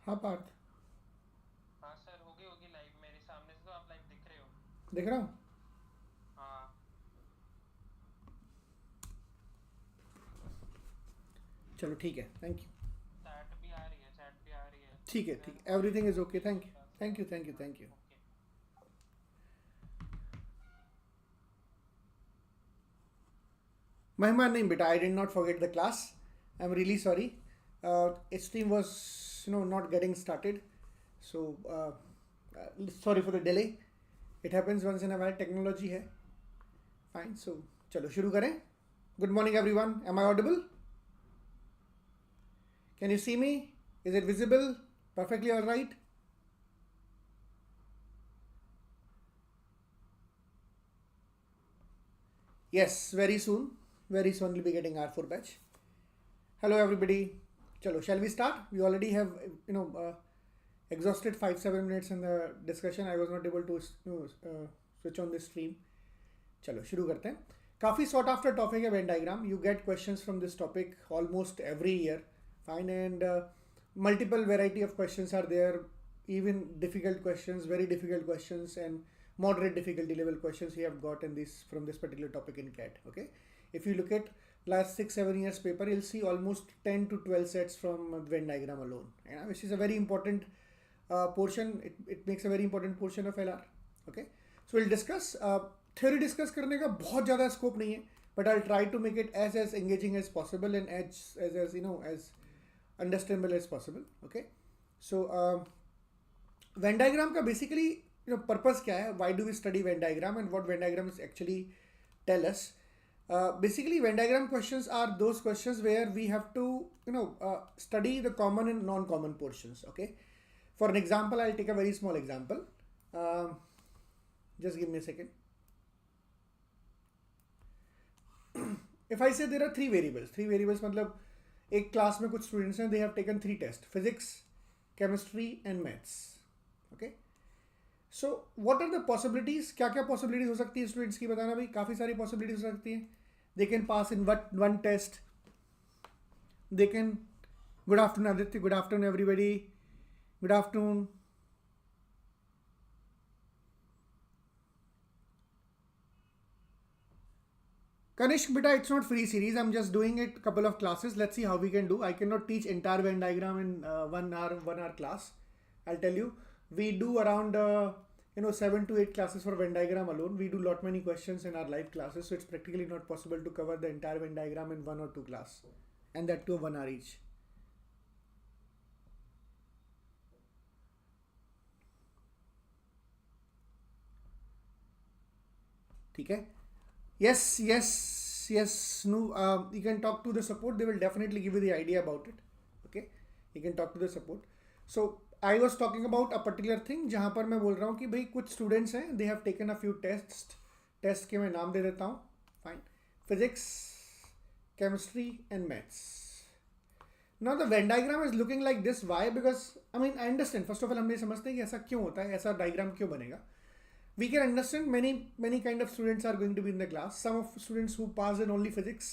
हाँ पार्थ, हाँ सर, होगी होगी लाइव मेरे सामने से तो आप लाइव दिख रहे हो। दिख रहा हूँ। हाँ। चलो ठीक है, थैंक यू। चैट भी आ रही है, चैट भी आ रही है। ठीक है, ठीक देन है, ऑडियो एवरीथिंग इज तो okay, okay he thank you. होगा। थैंक यू, थैंक यू, हाँ। Thank you. Okay. Mehman nahi beta, I did not forget the class. I'm really sorry. Stream was not getting started, so sorry for the delay. It happens once in a while. Technology है. Fine. So चलो शुरू करें. Good morning everyone. Am I audible? Can you see me? Is it visible? Perfectly all right. Yes, very soon. Very soon we'll be getting R4 batch. Hello everybody. Chalo, shall we start? We already have exhausted 5-7 minutes in the discussion. I was not able to switch on the stream. चलो शुरू करते हैं. काफ़ी sought after topic है Venn diagram. You get questions from this topic almost every year. Fine, and multiple variety of questions are there. Even difficult questions, very difficult questions, and moderate difficulty level questions we have got in this from this particular topic in CAT. Okay, if you look at last 6-7 years paper, you'll see almost 10 to 12 sets from Venn diagram alone, which is a very important portion. It makes a very important portion of LR. Okay, so we'll discuss. Theory discuss करने का बहुत ज़्यादा scope नहीं है, but I'll try to make it as engaging as possible and as as understandable as possible. Okay, so Venn diagram का basically purpose क्या है? Why do we study Venn diagram and what Venn diagrams actually tell us? Basically, Venn diagram questions are those questions where we have to study the common and non-common portions. Okay, for an example, I'll take a very small example. Just give me a second. If I say there are three variables मतलब एक class में कुछ students हैं, they have taken 3 tests: physics, chemistry and maths. Okay, so what are the possibilities? क्या क्या possibilities हो सकती है स्टूडेंट्स की, बताना भाई. काफ़ी सारी possibilities हो सकती हैं. They can pass in one test. They can. Good afternoon Aditya, good afternoon everybody, good afternoon. Kanishk, beta, it's not free series. I'm just doing it couple of classes. Let's see how we can do. I cannot teach entire Venn diagram in 1 hour class. I'll tell you. We do around 7 to 8 classes for Venn diagram alone. We do lot many questions in our live classes, so it's practically not possible to cover the entire Venn diagram in 1 or 2 class, and that to 1 hour each. ठीक है. Yes, yes, yes. No, you can talk to the support. They will definitely give you the idea about it. Okay, you can talk to the support. So I was talking about a particular thing जहाँ पर मैं बोल रहा हूँ कि भाई कुछ students हैं, they have taken a few tests. Test के मैं नाम दे देता हूँ. Fine. Physics, chemistry and maths. Now the Venn diagram is looking like this. Why? Because I mean I understand. First of all हम ये समझते हैं कि ऐसा क्यों होता है, ऐसा diagram क्यों बनेगा. We can understand many kind of students are going to be in the class. Some of students who pass in only physics,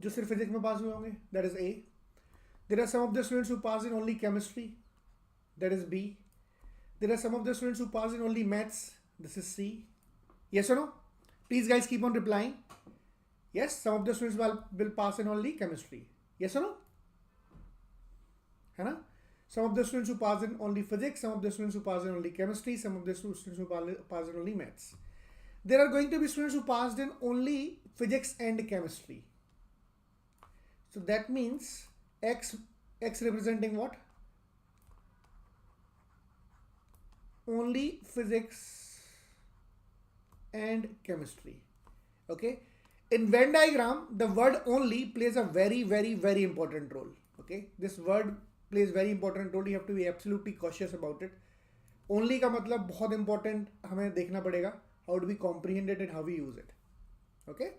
जो सिर्फ physics में pass हुए होंगे, that is A. There are some of the students who pass in only chemistry, that is B. There are some of the students who pass in only maths, this is C. Yes or no? Please guys keep on replying. Yes, some of the students will pass in only chemistry. Yes or no? है ना? Some of the students who pass in only physics, some of the students who pass in only chemistry, some of the students who pass in only maths. There are going to be students who passed in only physics and chemistry. So that means X representing what? Only physics and chemistry. Okay. In Venn diagram, the word only plays a very important role. Okay. This word plays very important role. You have to be absolutely cautious about it. Only का मतलब बहुत important हमें देखना पड़ेगा. How do we comprehend it and how we use it? Okay.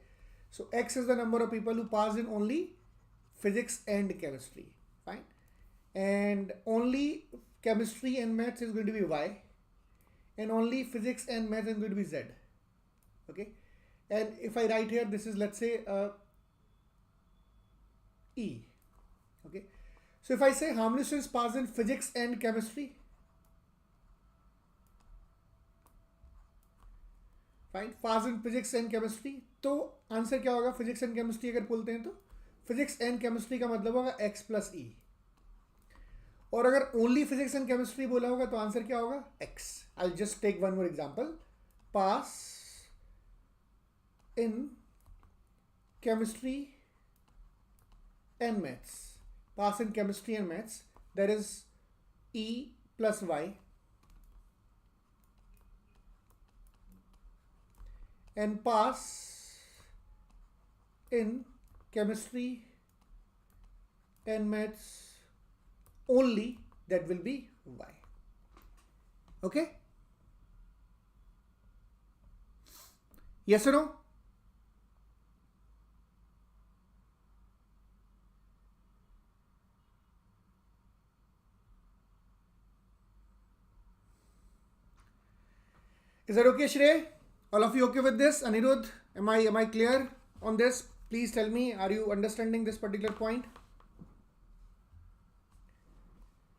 So X is the number of people who pass in only physics and chemistry. Fine. And only chemistry and maths is going to be Y. And only physics and maths is going to be Z. Okay. And if I write here, this is let's say E. Okay. So if I say how many students pass in physics and chemistry, fine, pass in physics and chemistry, तो answer क्या होगा? Physics and chemistry अगर बोलते हैं तो physics and chemistry का मतलब होगा x प्लस ई, और अगर ओनली फिजिक्स एंड केमिस्ट्री बोला होगा तो आंसर क्या होगा? x. I just take one more example. Pass in chemistry and maths, pass in chemistry and maths, there is e plus y and pass in chemistry and maths only, that will be y. Okay? Yes or no? Is that okay, Shrey? All of you okay with this? Anirudh, am I clear on this? Please tell me, are you understanding this particular point?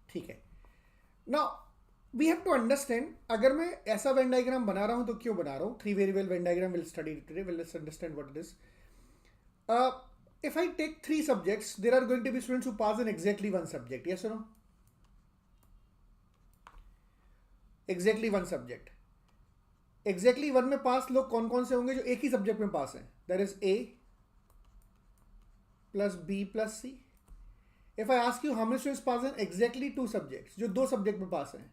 ठीक है. Now we have to understand, अगर मैं ऐसा Venn diagram बना रहा हूँ तो क्यों बना रहा हूँ? 3 variable Venn diagram we'll study today. Let's understand what it is. If I take 3 subjects, there are going to be students who pass in exactly one subject. Yes or no? Exactly one subject. Exactly one में पास लोग कौन कौन से होंगे? जो एक ही subject में पास हैं. That is A plus B plus C. If I ask you how many students pass in exactly 2 subjects, जो 2 सब्जेक्ट में पास हैं,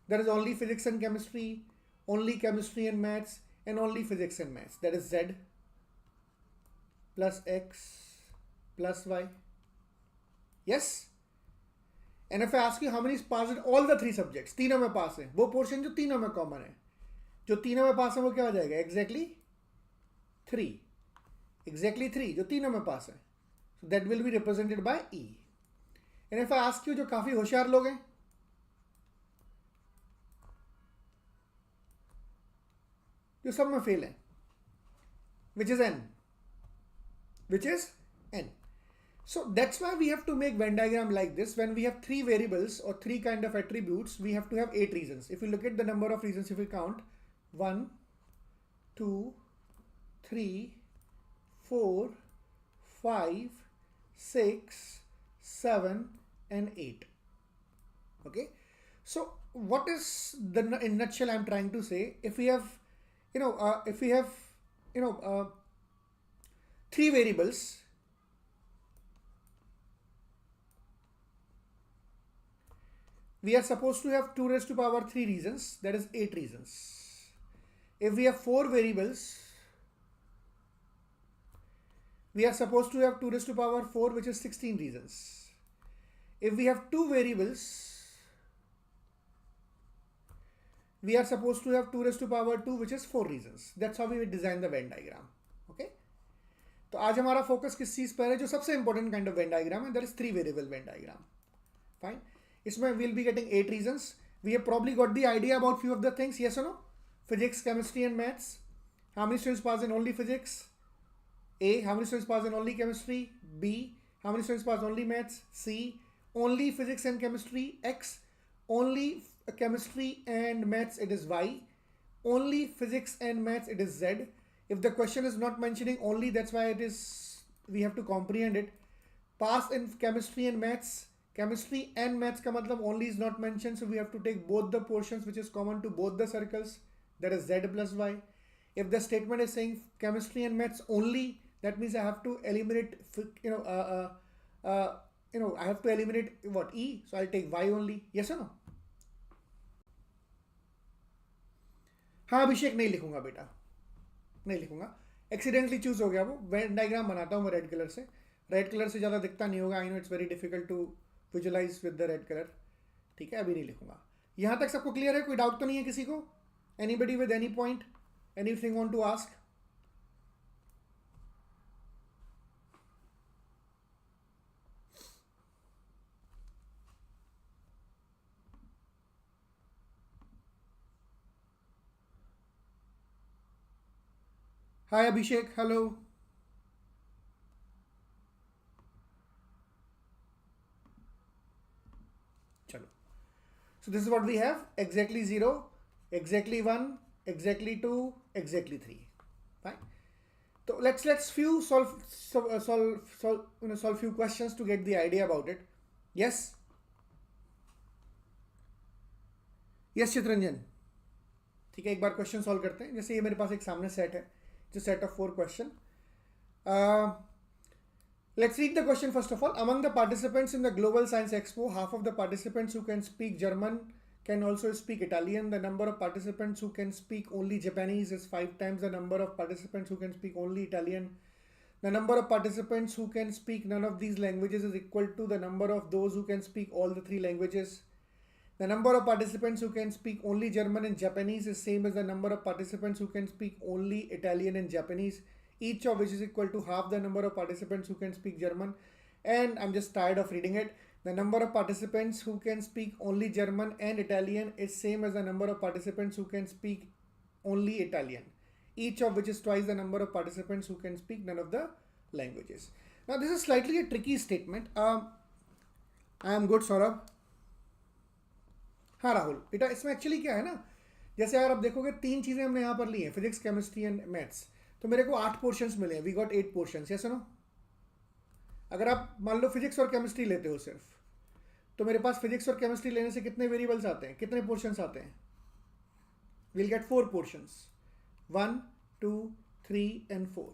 that is only physics and chemistry, only chemistry and maths, and only physics and maths. That is Z plus X plus Y. Yes. And if I ask you how many pass in all the 3 subjects, तीनों में पास है, वो portion जो तीनों में common है, जो तीनों में पास है, वो क्या हो जाएगा? एग्जैक्टली 3. एग्जैक्टली 3 जो तीनों में पास है, so that will be represented by E. And if I ask you, जो काफी होशियार लोग हैं, जो सब में फेल है, which is an, which is n. So that's why we have to make Venn diagram like this. When we have 3 variables or 3 kind of attributes, we have to have 8 reasons. If you look at the number of reasons, if we count 1, 2, 3, 4, 5, 6, 7 and 8. Okay, so what is the, in nutshell, I'm trying to say, if we have if we have 3 variables, we are supposed to have 2 raised to power 3 reasons, that is 8 reasons. If we have 4 variables, we are supposed to have 2 raised to power 4, which is 16 reasons. If we have 2 variables, we are supposed to have 2 raised to power 2, which is 4 reasons. That's how we will design the Venn diagram. Okay? तो आज हमारा focus किस चीज पर है? जो सबसे important kind of venn diagram है, that is 3 variable venn diagram. Fine. इसमें will be getting 8 regions. We have probably got the idea about few of the things. Yes or no? Physics, chemistry and maths. How many students pass in only physics? A. How many students pass in only chemistry? B. How many students pass only maths? C. Only physics and chemistry? X. Only chemistry and maths, it is Y. Only physics and maths, it is Z. If the question is not mentioning only, that's why it is, we have to comprehend it. Pass in chemistry and maths. Chemistry and maths ka matlab only is not mentioned, so we have to take both the portions which is common to both the circles, that is z plus y. If the statement is saying chemistry and maths only, that means I have to eliminate, I have to eliminate what? E. So I'll take y only. Yes or no? हाँ अभिषेक, नहीं लिखूंगा बेटा, नहीं लिखूंगा. Accidentally choose हो गया वो. Venn diagram बनाता हूँ मैं रेड कलर से. रेड कलर से ज़्यादा दिखता नहीं होगा. I know it's very difficult to visualise with the red colour. ठीक है, अभी नहीं लिखूंगा. यहाँ तक सबको क्लियर है? कोई डाउट तो नहीं है किसी को? Anybody with any point, anything want to ask? Hi Abhishek, hello. So this is what we have: exactly 0, exactly 1, exactly 2, exactly 3. Fine. So let's solve few questions to get the idea about it. Yes. Yes, Chittaranjan. ठीक है, एक बार question solve करते हैं. जैसे ये मेरे पास एक सामने सेट है, जो set of 4 question. Let's read the question first of all. Among the participants in the Global Science Expo, half of the participants who can speak German can also speak Italian. The number of participants who can speak only Japanese is 5 times the number of participants who can speak only Italian. The number of participants who can speak none of these languages is equal to the number of those who can speak all the 3 languages. The number of participants who can speak only German and Japanese is same as the number of participants who can speak only Italian and Japanese, each of which is equal to half the number of participants who can speak German. And I'm just tired of reading it. The number of participants who can speak only German and Italian is same as the number of participants who can speak only Italian, each of which is twice the number of participants who can speak none of the languages. Now this is slightly a tricky statement. I am good, Saurabh. हाँ राहुल बेटा, इसमें actually क्या है ना, जैसे अगर आप देखोगे 3 चीज़ें हमने यहाँ पर ली हैं, फिजिक्स, केमिस्ट्री एंड मैथ्स. तो मेरे को 8 पोर्शंस मिले हैं. We got 8 portions. Yes no. अगर आप मान लो फिजिक्स और केमिस्ट्री लेते हो सिर्फ, तो मेरे पास फिजिक्स और केमिस्ट्री लेने से कितने वेरिएबल्स आते हैं, कितने पोर्शंस आते हैं? Will get 4 portions. 1, 2, 3 and 4.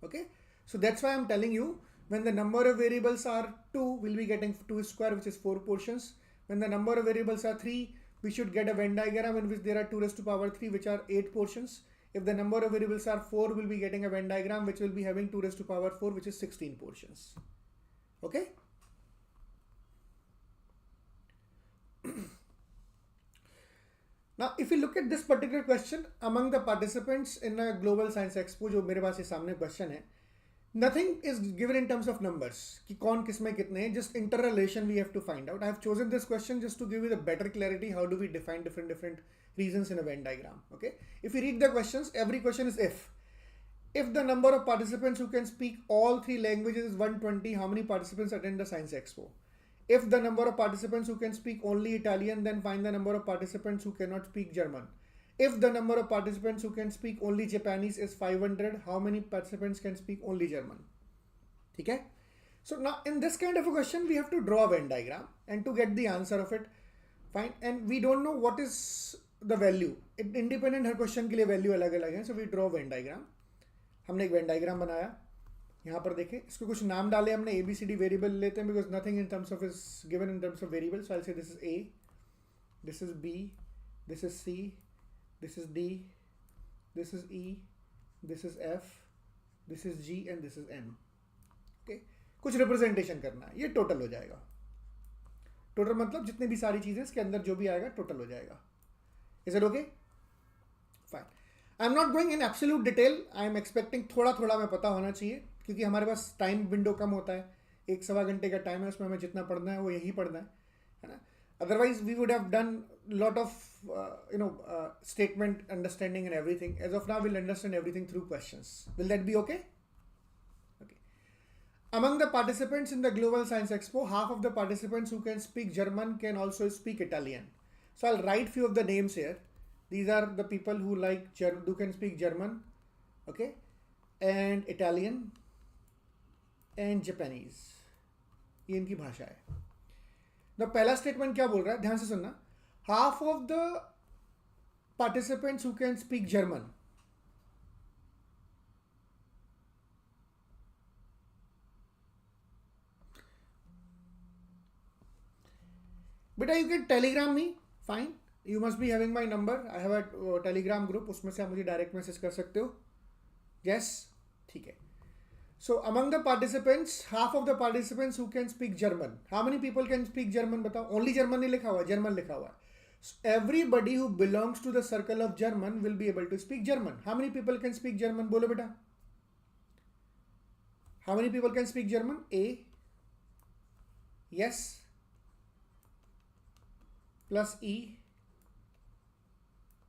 Okay, so that's why I'm telling you, when the number of variables are 2, we'll be getting 2 square, which is 4 portions. When the number of variables are 3, we should get a Venn diagram in which there are 2 raised to power 3, which are 8 portions. If the number of variables are 4, we'll be getting a Venn diagram which will be having 2 raised to power 4, which is 16 portions. Okay. Now, if you look at this particular question, among the participants in a Global Science Expo, जो मेरे पास ये सामने question है, nothing is given in terms of numbers कि कौन किस में कितने हैं. Just interrelation we have to find out. I have chosen this question just to give you the better clarity. How do we define different reasons in a Venn diagram? Okay. If you read the questions, every question is if. If the number of participants who can speak all 3 languages is 120, how many participants attend the Science Expo? If the number of participants who can speak only Italian, then find the number of participants who cannot speak German. If the number of participants who can speak only Japanese is 500, how many participants can speak only German? Okay? So now in this kind of a question, we have to draw a Venn diagram and to get the answer of it. Fine. And we don't know what is the value. Independent her question के लिए value अलग अलग है. So we draw Venn diagram. हमने एक Venn diagram बनाया. यहाँ पर देखें, इसको कुछ नाम डाले हमने. ABCD variable लेते हैं because nothing in terms of is given in terms of variables. So I'll say this is A, this is B, this is C, this is D, this is E, this is F, this is G and this is N. Okay, कुछ representation करना है. ये total हो जाएगा. Total मतलब जितनी भी सारी चीजें इसके अंदर जो भी आएगा टोटल हो जाएगा. Is it okay? Fine. I am not going in absolute detail. I am expecting थोड़ा थोड़ा मैं पता होना चाहिए क्योंकि हमारे पास टाइम विंडो कम होता है. 1-1.25 घंटे का टाइम है, उसमें हमें जितना पढ़ना है वो यही पढ़ना है ना. Otherwise, we would have done lot of statement understanding and everything. As of now, we'll understand everything through questions. Will that be okay? Okay. Among the participants in the Global Science Expo, half of the participants who can speak German can also speak Italian. So I'll write few of the names here. These are the people who who can speak German, okay, and Italian and Japanese. ये इनकी भाषा है. The पहला statement क्या बोल रहा है, ध्यान से सुनना. Half of the participants who can speak German. बेटा you can telegram me. Fine. You must be having my number. I have a telegram group. उसमें से आप मुझे डायरेक्ट मैसेज कर सकते हो. यस, ठीक है. So among the participants, half of the participants who can speak German. How many people can speak German? बताओ. Only German नहीं लिखा हुआ, German लिखा हुआ. So everybody who belongs to the circle of German will be able to speak German. How many people can speak German? बोलो बेटा. How many people can speak German? A. Yes. Plus E.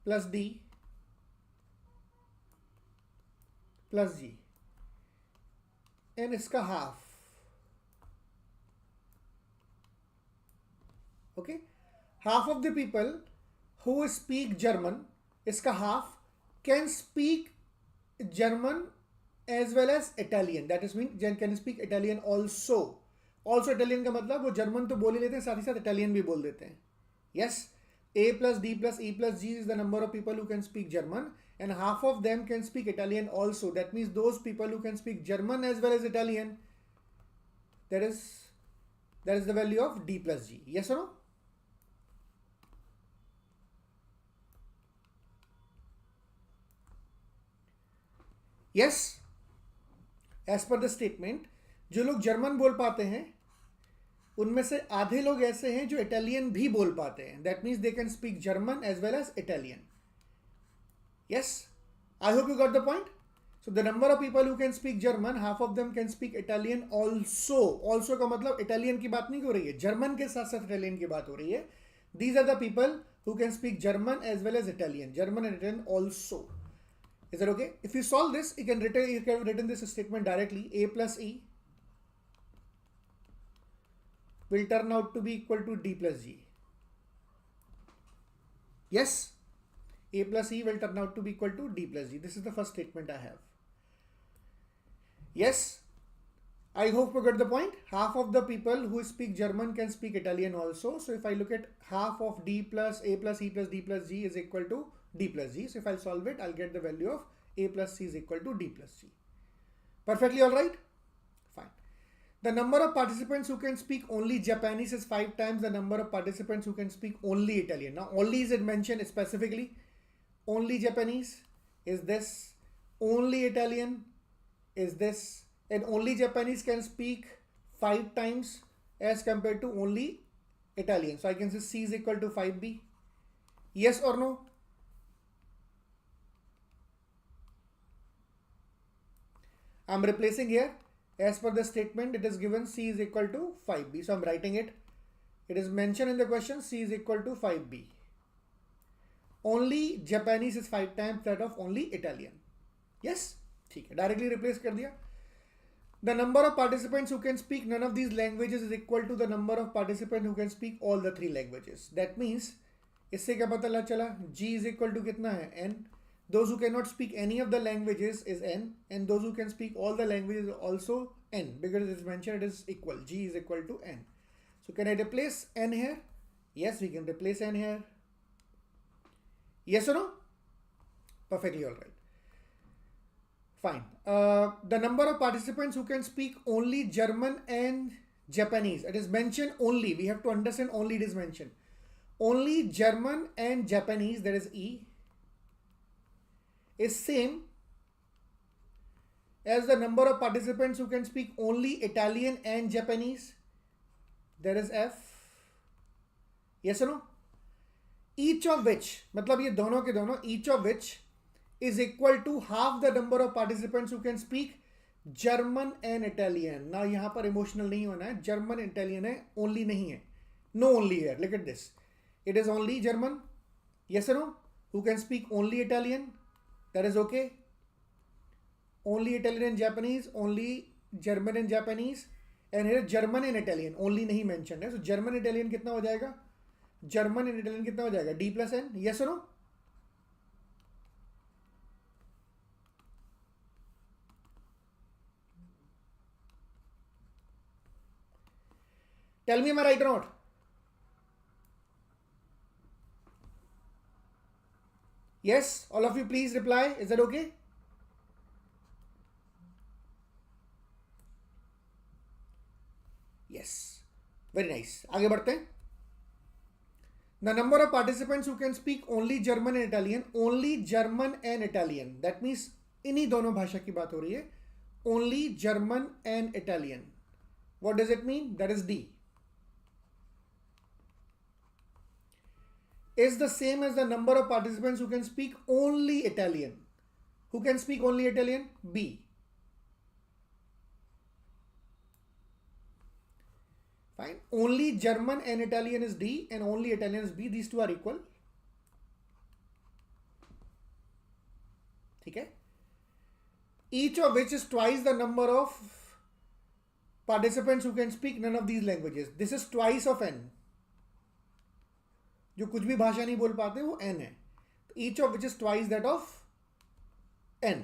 Plus D. Plus G. And इसका half. Okay. half of the people who speak German, इसका half can speak German as well as Italian. That is mean can speak Italian also. Also Italian का मतलब वो German तो बोल ही लेते हैं, साथ ही साथ इटालियन भी बोल देते हैं. Yes, A plus D plus E plus G is the number of people who can speak German, and half of them can speak Italian also. That means those people who can speak German as well as Italian, that is the value of D plus G. Yes or no? Yes. As per the statement, जो लोग German बोल पाते हैं उनमें से आधे लोग ऐसे हैं जो इटालियन भी बोल पाते हैं. That means they can speak German as well as Italian. Yes, I hope you got the point. So the number of people who can speak German, half of them can speak Italian also. Also का मतलब Italian की बात नहीं हो रही है, German के साथ साथ इटालियन की बात हो रही है. These are the people who can speak German as well as Italian. German and Italian also. Is that okay? If you solve this, you can written this statement directly. A plus E will turn out to be equal to D plus G. Yes, A plus E will turn out to be equal to D plus G. This is the first statement I have. Yes, I hope you got the point. Half of the people who speak German can speak Italian also. So if I look at half of D plus A plus E plus D plus G is equal to D plus G. So if I solve it, I'll get the value of A plus C is equal to D plus G. Perfectly all right? Fine. The number of participants who can speak only Japanese is 5 times the number of participants who can speak only Italian. Now only is it mentioned specifically. Only Japanese is this. Only Italian is this. And only Japanese can speak 5 times as compared to only Italian. So I can say C is equal to 5B. Yes or no? I'm replacing here. As per the statement, it is given C is equal to 5B. So I'm writing it. It is mentioned in the question C is equal to 5B. Only Japanese is 5 times that of only Italian. Yes? ठीक है. Directly replace कर दिया. The number of participants who can speak none of these languages is equal to the number of participants who can speak all the 3 languages. That means, इससे क्या पता चला? G is equal to कितना है? N. Those who cannot speak any of the languages is N, and those who can speak all the languages also N, because it is mentioned it is equal. G is equal to N. So can I replace N here? Yes, we can replace N here. Yes or no? Perfectly all right. Fine. The number of participants who can speak only German and Japanese. It is mentioned only. We have to understand only it is mentioned. Only German and Japanese, that is E, is same as the number of participants who can speak only Italian and Japanese, there is F. Yes or no? Each of which, मतलब ये दोनों के दोनों, each of which is equal to half the number of participants who can speak German and Italian. Now यहाँ पर emotional नहीं होना है, German Italian है, only नहीं है. No only here. Look at this. It is only German. Yes or no? Who can speak only Italian? That is okay. Only Italian and Japanese, only German and Japanese, and here German and Italian only नहीं mentioned है. So German Italian कितना हो जाएगा? German and Italian कितना हो जाएगा? D plus N. Yes or no? Tell me, am I right or not? Yes, all of you please reply. Is that okay? Yes. Very nice. आगे बढ़ते हैं. The number of participants who can speak only German and Italian. Only German and Italian. That means इन्हीं दोनों भाषा की बात हो रही है. Only German and Italian. What does it mean? That is D. Is the same as the number of participants who can speak only Italian. Who can speak only Italian? B. Fine. Only German and Italian is D, and only Italian is B. These two are equal. ठीक है? Each of which is twice the number of participants who can speak none of these languages. This is twice of N. जो कुछ भी भाषा नहीं बोल पाते वो n है. Each of which is twice that of n.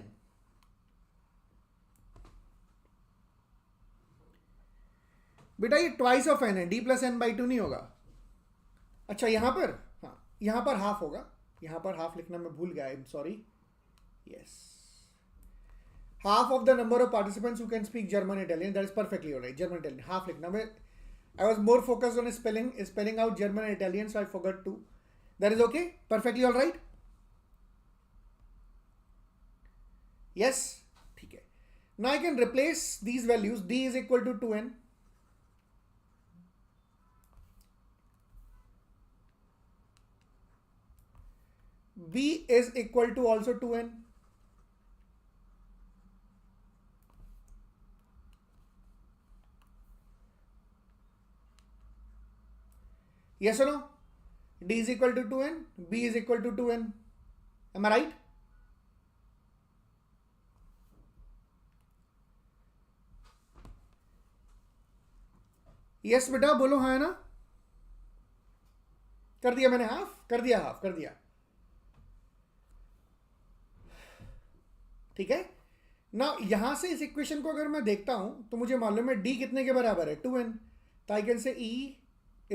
बेटा ये ट्वाइस ऑफ n है, d प्लस n बाई 2 नहीं होगा. अच्छा यहां पर, हाँ यहां पर हाफ होगा, यहां पर हाफ लिखना मैं भूल गया, I am sorry. Yes, half of the number of participants who can speak German Italian, that is perfectly alright. German Italian half लिखना. मैं I was more focused on spelling out German and Italian, so I forgot to. That is okay, perfectly alright. Yes, ठीक है. Now I can replace these values. D is equal to 2n. B is equal to also 2n. Yes or no? D is equal to 2n, B is equal to 2n. Am I right? Yes बेटा बोलो, हाँ है ना? कर दिया मैंने half, कर दिया हाफ, कर दिया. ठीक है ना. यहां से इस इक्वेशन को अगर मैं देखता हूं तो मुझे मालूम है D कितने के बराबर है, 2n. तो I can say E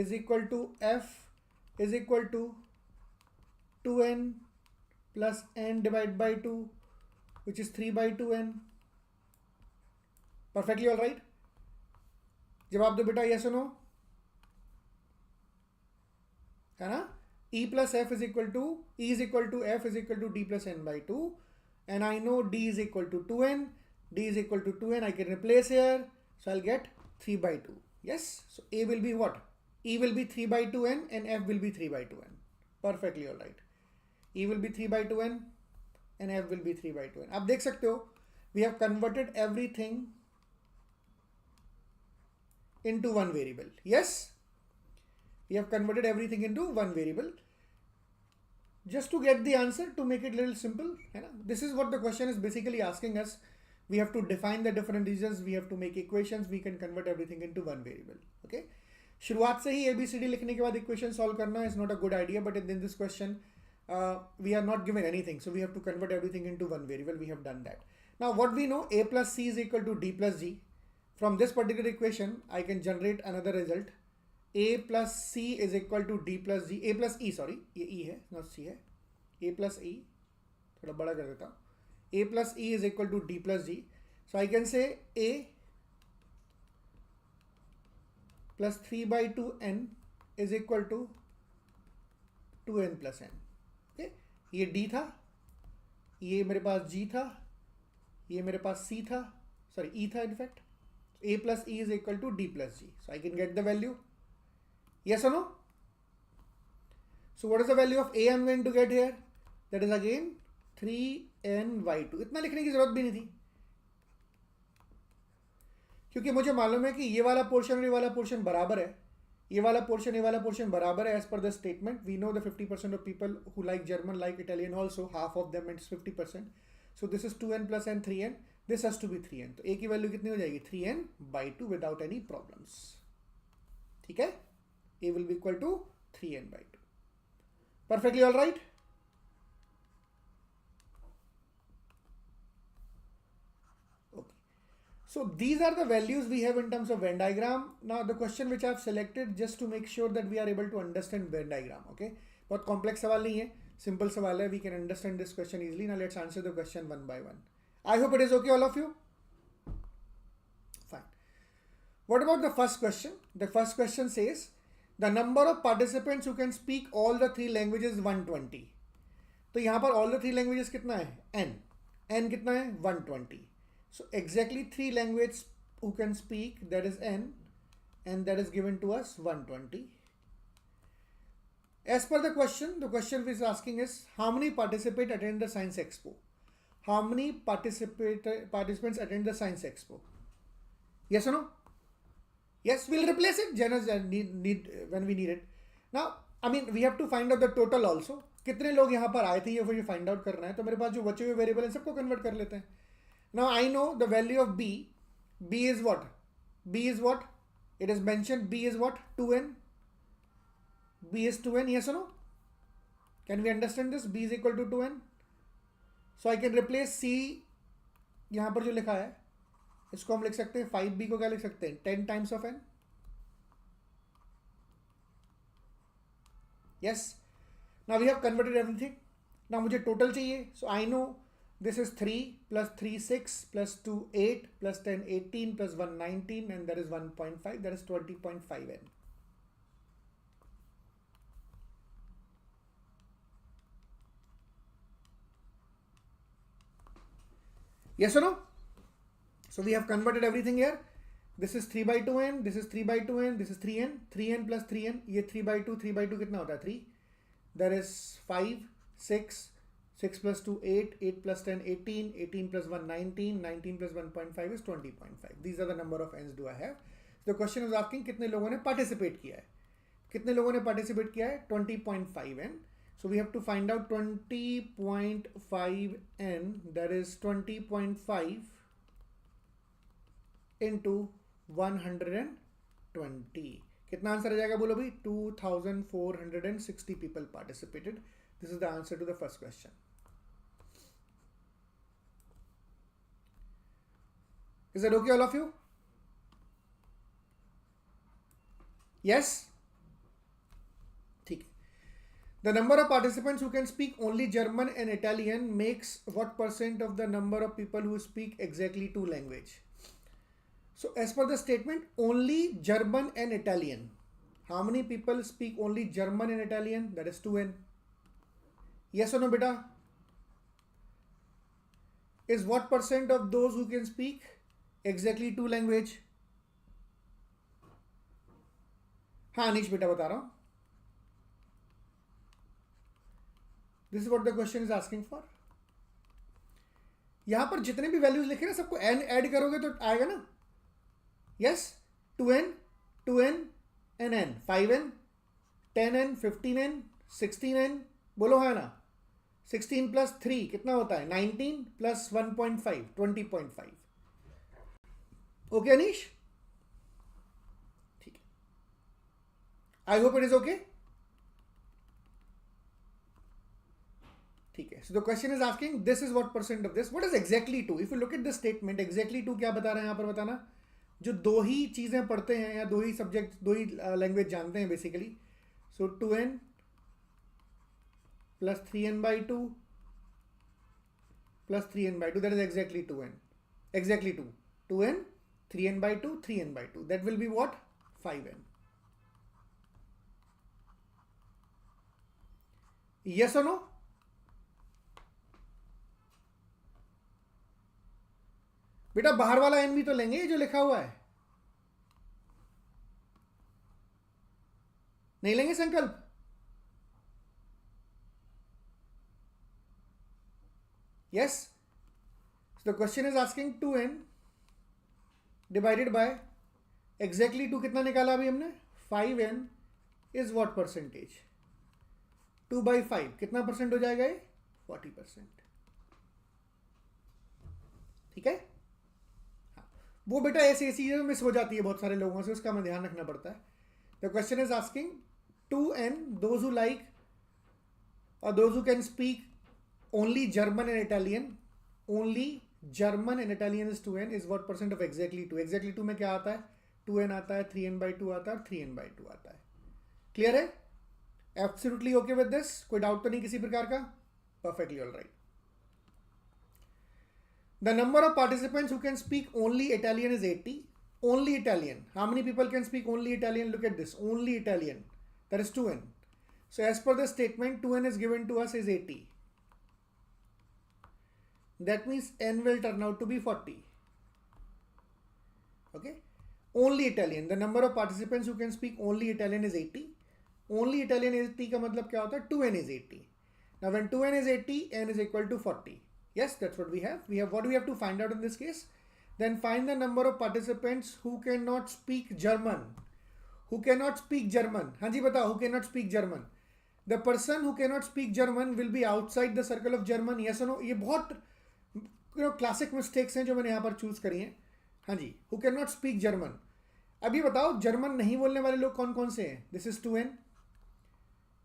is equal to F is equal to 2n plus n divided by 2, which is 3 by 2n. Perfectly all right. जवाब दो बेटा, yes or no? है ना. E plus F is equal to, E is equal to F is equal to D plus n by 2, and I know D is equal to 2n. D is equal to 2n. I can replace here, so I'll get 3 by 2. Yes. So A will be what? E will be 3 by 2n and F will be 3 by 2n. Perfectly all right. E will be 3 by 2n and F will be 3 by 2n. आप देख सकते हो, we have converted everything into one variable. Yes, we have converted everything into one variable just to get the answer, to make it a little simple. This is what the question is basically asking us. We have to define the different regions, we have to make equations, we can convert everything into one variable. Okay. शुरुआत से ही ABCD लिखने के बाद equation solve करना is not a good idea, but in this question we are not given anything, so we have to convert everything into one variable. We have done that. Now what we know, A plus C is equal to D plus G. From this particular equation I can generate another result. A plus C is equal to D plus G, A plus E, sorry ये E है not C है, A plus E, थोड़ा बड़ा कर देता हूँ. A plus E is equal to D plus G. So I can say A plus 3 by 2n is equal to 2n plus n. Okay, ये D था, ये मेरे पास G था, ये मेरे पास C था, sorry E था in fact. A plus E is equal to D plus G. So I can get the value. Yes or no? So what is the value of A I'm going to get here? That is again 3n by 2. इतना लिखने की जरूरत भी नहीं थी, क्योंकि मुझे मालूम है कि ये वाला पोर्शन और ये वाला पोर्शन बराबर है, ये वाला पोर्शन ये वाला पोर्शन बराबर है. As per the statement we know the 50% of people who like German like Italian also, half of them it's 50%. So this is 2n plus n 3n, this has to be 3n. तो a की value कितनी हो जाएगी, 3n by 2 without any problems. ठीक है, a will be equal to 3n by 2. Perfectly all right. So these are the values we have in terms of Venn diagram. Now the question which I have selected just to make sure that we are able to understand Venn diagram. Okay, बहुत complex सवाल नहीं है, simple सवाल है. We can understand this question easily. Now let's answer the question one by one. I hope it is okay, all of you. Fine. What about the first question? The first question says the number of participants who can speak all the three languages 120. तो यहाँ पर all the three languages कितना है, n. n कितना है, 120. So exactly 3 languages who can speak, that is n, and that is given to us 120. As per the question which is asking is how many participants attend the science expo? How many participants attend the science expo? Yes or no? Yes, we'll replace it need when we need it. Now I mean we have to find out the total also. कितने लोग यहाँ पर आए थे ये फिर find out करना है. तो मेरे पास जो बचे हुए वेरिएबल हैं सबको कन्वर्ट कर लेते हैं. Now I know the value of B. B is what? B is what? It is mentioned B is what? 2n. B is 2n, yes or no? Can we understand this? B is equal to 2n. So I can replace C, यहाँ पर जो लिखा है इसको हम लिख सकते हैं 5b को क्या लिख सकते हैं 10 times of n. Yes. Now we have converted everything. Now मुझे total चाहिए. So I know this is 3 plus 3 6 plus 2 8 plus 10 18 plus 1 19 and that is 1.5, that is 20.5 n. Yes or no? So we have converted everything here. This is 3 by 2n, this is 3 by 2n, this is 3n, 3n plus 3n, ये 3 by 2 कितना होता है 3. That is 5, 6, 6 plus 2 8, 8 plus 10 18, 18 plus 1 19, 19 plus 1.5 is 20.5. These are the number of n's do I have. So the question is asking कितने लोगों ने participate किया है. कितने लोगों ने participate किया है 20.5 n. So we have to find out 20.5 n, that is 20.5 into 120. कितना आंसर आ जाएगा बोलो भाई 2460 people participated. This is the answer to the first question. Is that okay all of you? Yes? ठीक. The number of participants who can speak only German and Italian makes what percent of the number of people who speak exactly two language? So as per the statement, only German and Italian. How many people speak only German and Italian? That is 2n. Yes or no, beta? Is what percent of those who can speak exactly two language? हाँ अनीश बेटा बता रहा हूँ. This is what the question is asking for. यहां पर जितने भी values लिखे ना सबको n ऐड करोगे तो आएगा ना. Yes, 2n, 2n and n, 5n, 10n, 15n, 16n, बोलो है ना. 16 plus 3 कितना होता है 19 plus 1.5 20.5. ओके अनीश, ठीक है. I hope it is okay. ठीक है. So the question is asking this is what percent of this. What is exactly two? If you look at the statement, exactly two क्या बता रहे हैं यहां पर बताना. जो दो ही चीजें पढ़ते हैं या दो ही सब्जेक्ट दो ही लैंग्वेज जानते हैं basically. So 2n plus 3n by 2 plus 3n by 2, that is exactly 2n. Exactly 2. 2n, 3n by 2, 3n by 2. That will be what? 5n. Yes or no? बेटा बाहर वाला n भी तो लेंगे जो लिखा हुआ है. नहीं लेंगे संकल्प? Yes. So the question is asking 2n divided by exactly 2 कितना निकाला अभी हमने 5n is what percentage? 2 by 5 कितना परसेंट हो जाएगा ये 40%. ठीक है. वो बेटा ऐसी ऐसी चीजें मिस हो जाती है बहुत सारे लोगों से, उसका हमें ध्यान रखना पड़ता है. The question is asking 2n, those who like or those who can speak only German and Italian, only German and Italian is 2n, is what percent of exactly 2? exactly 2 में क्या आता है 2n आता है, 3n by 2 आता है और 3n by 2 आता है. क्लियर है? Absolutely okay with this? कोई डाउट तो नहीं किसी प्रकार का? Perfectly all right. The number of participants who can speak only Italian is 80. Only Italian. How many people can speak only Italian? Look at this. Only Italian. That is 2n. So as per the statement, 2n is given to us is 80. That means n will turn out to be 40. Okay. Only Italian. The number of participants who can speak only Italian is 80. Only Italian is 80 का मतलब क्या होता है 2n is 80. Now when 2n is 80, n is equal to 40. Yes, that's what we have. We have what do we have to find out in this case? Then find the number of participants who cannot speak German. Who cannot speak German? हाँ जी बताओ. Who cannot speak German? The person who cannot speak German will be outside the circle of German. Yes or no? ये बहुत classic mistakes हैं जो मैंने यहाँ पर choose करी हैं. हाँ जी. Who cannot speak German? अभी बताओ जर्मन नहीं बोलने वाले लोग कौन कौन से हैं. This is 2n.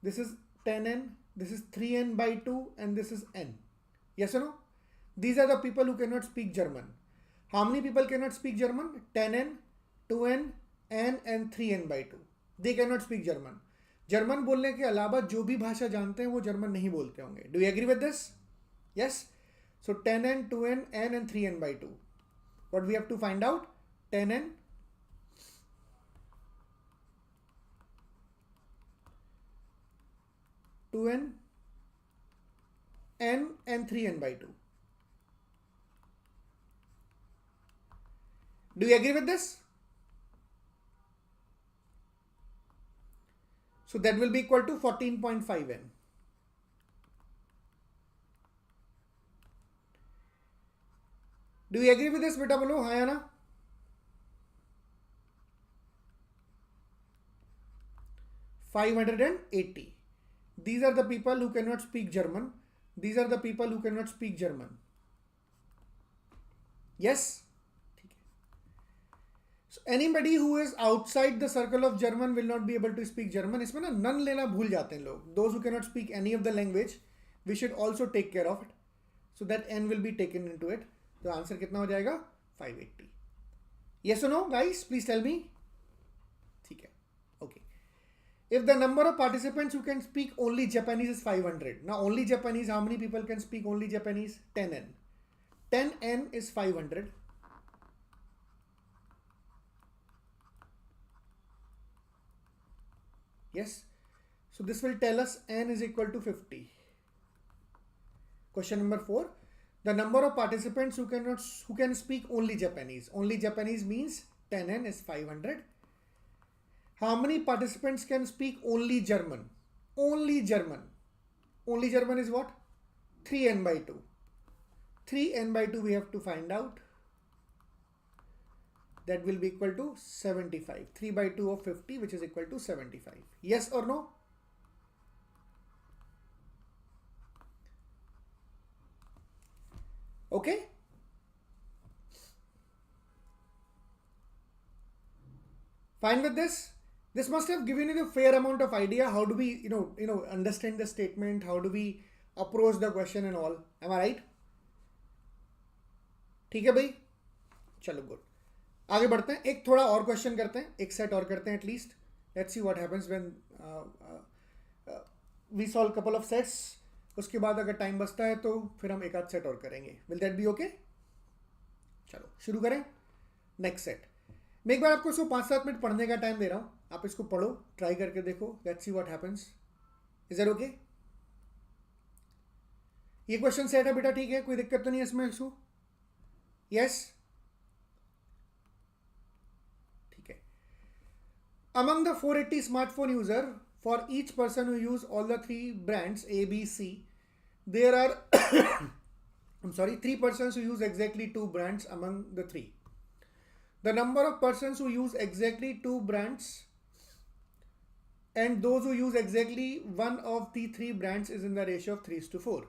this is 10n, this is 3n by 2, and this is n. Yes or no? These are the people who cannot speak German. How many people cannot speak German? 10n, 2n, n and 3n by 2. They cannot speak German. German बोलने के अलावा जो भी भाषा जानते हैं वो German नहीं बोलते होंगे. Do you agree with this? Yes? So 10n, 2n, n and 3n by 2. What we have to find out? 10n, 2n, n and 3n by 2. Do you agree with this? So that will be equal to 14.5n. Do you agree with this? Beta bolo, हाँ या ना? $580. These are the people who cannot speak German. These are the people who cannot speak German. Yes? So anybody who is outside the circle of German will not be able to speak German. इसमें ना none लेना भूल जाते हैं लोग. Those who cannot speak any of the language, we should also take care of it. So that n will be taken into it. तो answer कितना हो जाएगा? 580. Yes or no, guys? Please tell me. ठीक है. Okay. If the number of participants who can speak only Japanese is 500. Now only Japanese, how many people can speak only Japanese? 10n. 10n is 500. Yes. So this will tell us n is equal to 50. Question number 4. The number of participants who can speak only Japanese. Only Japanese means 10n is 500. How many participants can speak only German? Only German. Only German is what? 3n by 2. 3n by 2 we have to find out. That will be equal to 75. 3 by 2 of 50, which is equal to 75. Yes or no? Okay. Fine with this? This must have given you the fair amount of idea. How do we, understand the statement? How do we approach the question and all? Am I right? ठीक है भाई? चलो good. आगे बढ़ते हैं. एक थोड़ा और क्वेश्चन करते हैं. एक सेट और करते हैं at least. Let's see what happens when we solve couple of sets. उसके बाद अगर टाइम बचता है तो फिर हम एक आध सेट और करेंगे. Will that be okay? चलो शुरू करें. Next set. मैं एक बार आपको इसको 5-7 मिनट पढ़ने का टाइम दे रहा हूँ. आप इसको पढ़ो, ट्राई करके देखो. Let's see what happens. Is that okay? ये क्वेश्चन सेट है बेटा, ठीक है? कोई दिक्कत तो नहीं है इसमें? इसको यस, ठीक है. Among the 480 smartphone user, for each person who use all the 3 brands A, B, C, there are I'm sorry, 3 persons who use exactly 2 brands among the 3. The number of persons who use exactly 2 brands and those who use exactly one of the 3 brands is in the ratio of 3:4.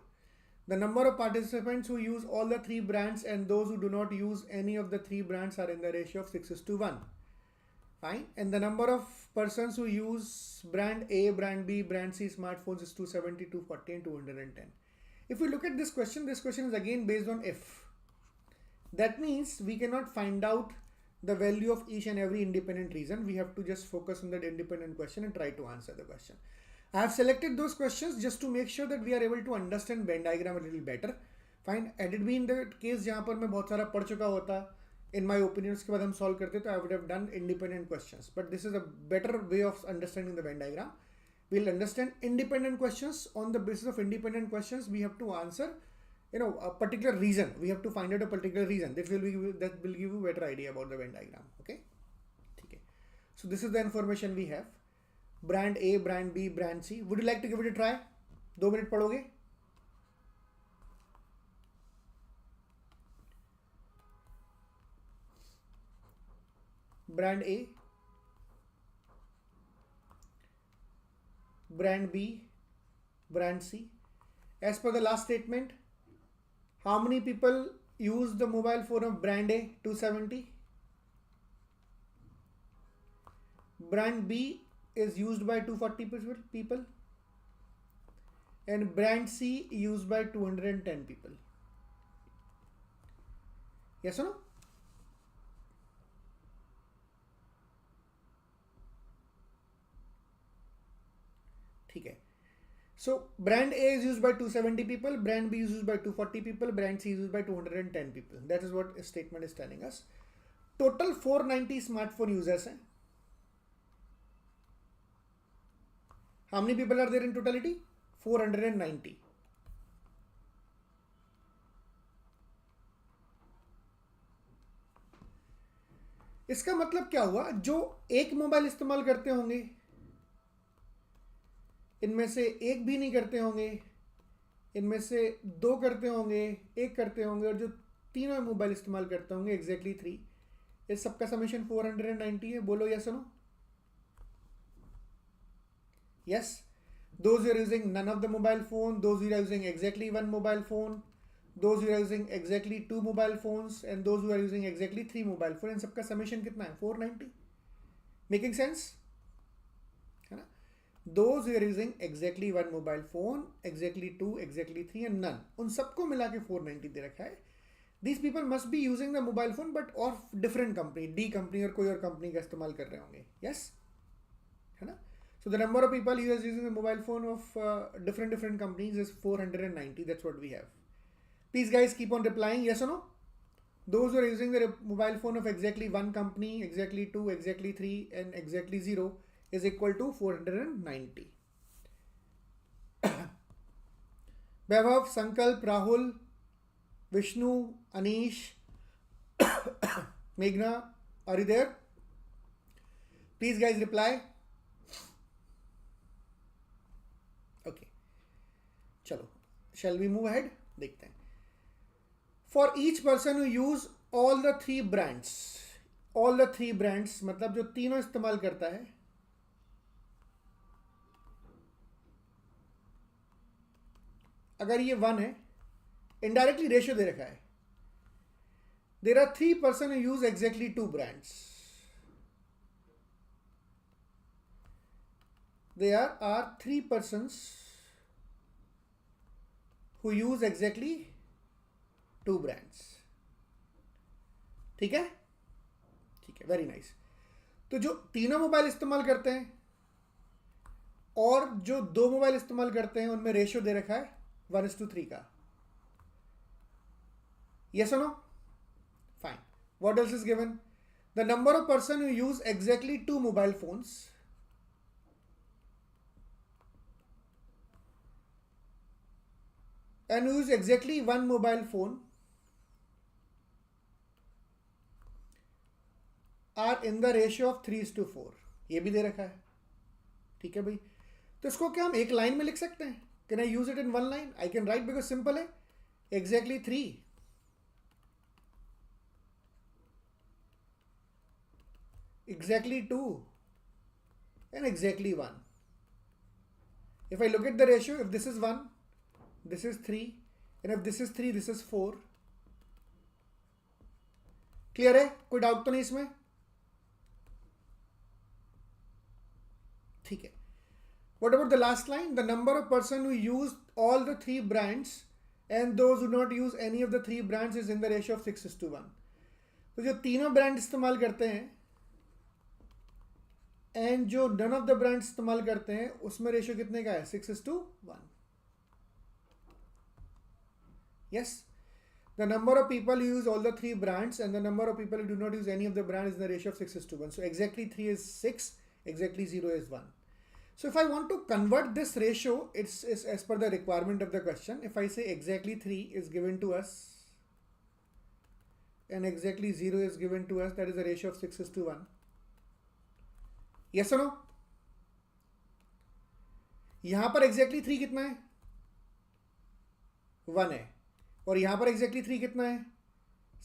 The number of participants who use all the 3 brands and those who do not use any of the 3 brands are in the ratio of 6:1. Fine. And the number of persons who use brand A, brand B, brand C smartphones is 270, 240 and 210. If we look at this question is again based on if. That means we cannot find out the value of each and every independent reason. We have to just focus on that independent question and try to answer the question. I have selected those questions just to make sure that we are able to understand Venn diagram a little better. Fine. Had it been the case जहाँ पर मैं बहुत सारा पढ़ चुका होता, in my opinion, उसके बाद हम solve करते तो I would have done independent questions. But this is a better way of understanding the Venn diagram. We'll understand independent questions. On the basis of independent questions, we have to answer, a particular reason. We have to find out a particular reason. That will give you a better idea about the Venn diagram. Okay. Okay. So this is the information we have. Brand A, brand B, brand C. Would you like to give it a try? 2 minute पढ़ोगे? Brand A, brand B, brand C. As per the last statement, how many people use the mobile phone of brand A? 270. Brand B is used by 240 people. and brand C used by 210 people. Yes or no? ठीक है. So brand A is used by 270 people, brand B is used by 240 people, brand C is used by 210 people. That is what a statement is telling us. Total 490 smartphone users हैं. How many people are there in totality? 490. इसका मतलब क्या हुआ? जो एक mobile इस्तेमाल करते होंगे, इनमें से एक भी नहीं करते होंगे, इनमें से दो करते होंगे, एक करते होंगे, और जो तीनों मोबाइल इस्तेमाल करते होंगे एग्जैक्टली 3, इस सबका समेशन 490 है. बोलो yes or no. Yes, those who are using none of the mobile phone, those who are using exactly one mobile phone, those who are using exactly 2 mobile phones, and those who are using exactly 3 mobile phone, इन सबका summation कितना है? 490. Making sense? है ना? Those who are using exactly one mobile phone, exactly 2, exactly 3 and none, उन सबको मिला के 490 दे रखा है. These people must be using the mobile phone but of different company, D company और कोई और कंपनी का इस्तेमाल कर रहे होंगे. Yes? है ना? So the number of people who is using the mobile phone of different companies is 490. That's what we have. Please guys keep on replying yes or no. Those who are using the mobile phone of exactly one company, exactly 2, exactly 3 and exactly 0 is equal to 490. Vaibhav, Sankalp, Rahul, Vishnu, Anish, Meghna, are you there? Please guys reply. Okay, चलो, shall we move ahead? देखते हैं. For each person who use all the 3 brands मतलब जो तीनों इस्तेमाल करता है, अगर ये 1 है, इनडायरेक्टली रेशियो दे रखा है. There are 3 person who use exactly 2 brands. There are 3 persons who use exactly 2 brands. ठीक है? ठीक है, वेरी नाइस. तो जो तीनों मोबाइल इस्तेमाल करते हैं और जो 2 मोबाइल इस्तेमाल करते हैं, उनमें रेशियो दे रखा है 1:3 का. Yes or no? Fine. What else is given? The number of person who use exactly 2 mobile phones and use exactly 1 mobile phone are in the ratio of 3:4. ये भी दे रखा है. ठीक है भाई. तो इसको क्या हम एक लाइन में लिख सकते हैं? Can I use it in one line? I can write because simple है. Exactly 3. Exactly 2. And exactly 1. If I look at the ratio, if this is 1, this is 3, and if this is 3, this is 4. Clear है? कोई doubt तो नहीं इसमें? ठीक है. What about the last line? The number of person who use all the 3 brands and those who not use any of the 3 brands is in the ratio of 6:1. तो जो तीनों ब्रांड इस्तेमाल करते हैं एंड जो नन ऑफ द ब्रांड इस्तेमाल करते हैं, उसमें रेशियो कितने का है? 6:1. Yes, the number of people who use all the 3 brands and the number of people who do not use any of the brands is in the ratio of 6:1. So exactly 3 is 6, exactly 0 is 1. So if I want to convert this ratio, it's as per the requirement of the question. If I say exactly 3 is given to us and exactly 0 is given to us, that is a ratio of 6:1. Yes or no? यहां पर exactly 3 कितना है? 1 है. और यहां पर exactly 3 कितना है?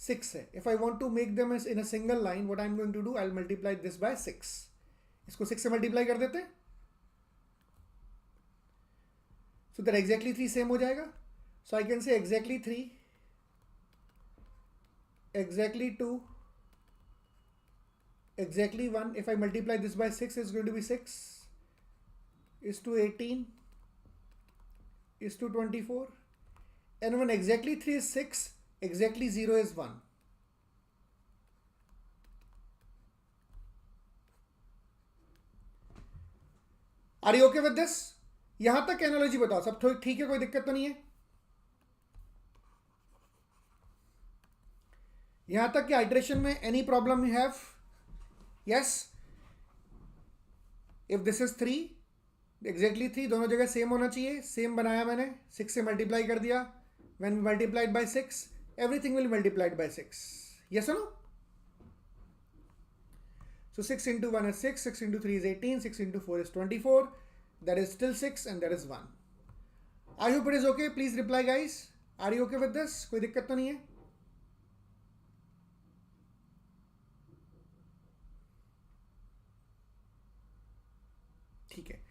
6 है. If I want to make them as in a single line, what I'm going to do, I'll multiply this by 6. इसको 6 से multiply कर देते हैं. So that exactly 3 same हो जाएगा. So I can say exactly 3, exactly 2, exactly 1. If I multiply this by 6, it's going to be 6 is to 18 is to 24. And when exactly 3 is 6, exactly 0 is 1. Are you okay with this? यहां तक analogy बताओ सब थोड़ी ठीक है, कोई दिक्कत तो नहीं है? यहां तक कि आइटरेशन में any problem you have? Yes. If this is 3, exactly 3 दोनों जगह सेम होना चाहिए. सेम बनाया मैंने, 6 से मल्टीप्लाई कर दिया. When multiplied by 6, everything will multiplied by 6. Yes or no? So 6 into 1 is 6, 6 into 3 is 18, 6 into 4 is 24. That is still 6 and that is 1. I hope it is okay. Please reply guys. Are you okay with this? कोई दिक्कत तो नहीं है? ठीक है.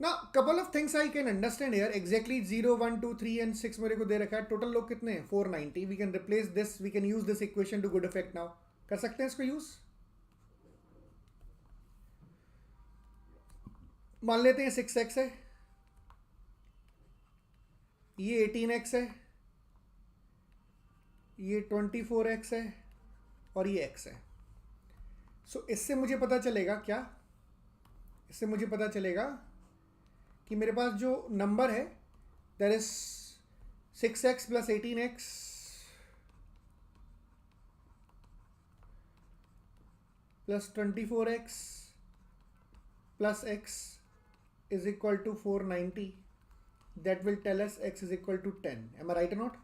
Now couple of things I can understand here. Exactly 0, 1, 2, 3 and 6 मेरे को दे रखा है. Total लोग कितने हैं? 490. We can replace this. We can use this equation to good effect now. कर सकते हैं इसको use? मान लेते हैं 6x है, ये 18x है, ये 24x है और ये x है. सो इससे मुझे पता चलेगा क्या? इससे मुझे पता चलेगा कि मेरे पास जो नंबर है that is 6x plus 18x plus 24x plus x is equal to 490. That will tell us x is equal to 10. Am I right or not?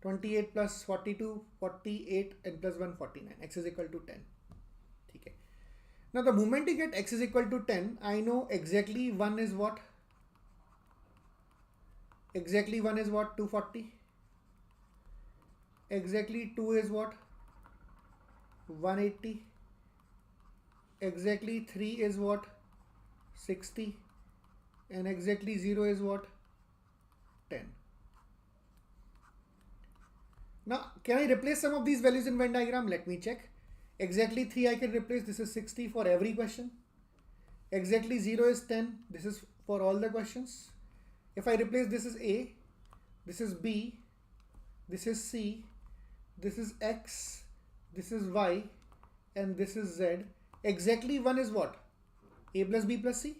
28 plus 42, 48 and plus 1, 49. X is equal to 10. Okay. Now the moment you get x is equal to 10, I know exactly 1 is what? Exactly 1 is what? 240. Exactly 2 is what? 180. Exactly 3 is what? 60. And exactly 0 is what? 10. Now, can I replace some of these values in Venn diagram? Let me check. Exactly 3 I can replace. This is 60 for every question. Exactly 0 is 10. This is for all the questions. If I replace, this is A, this is B, this is C, this is X, this is Y, and this is Z. Exactly 1 is what? A plus B plus C.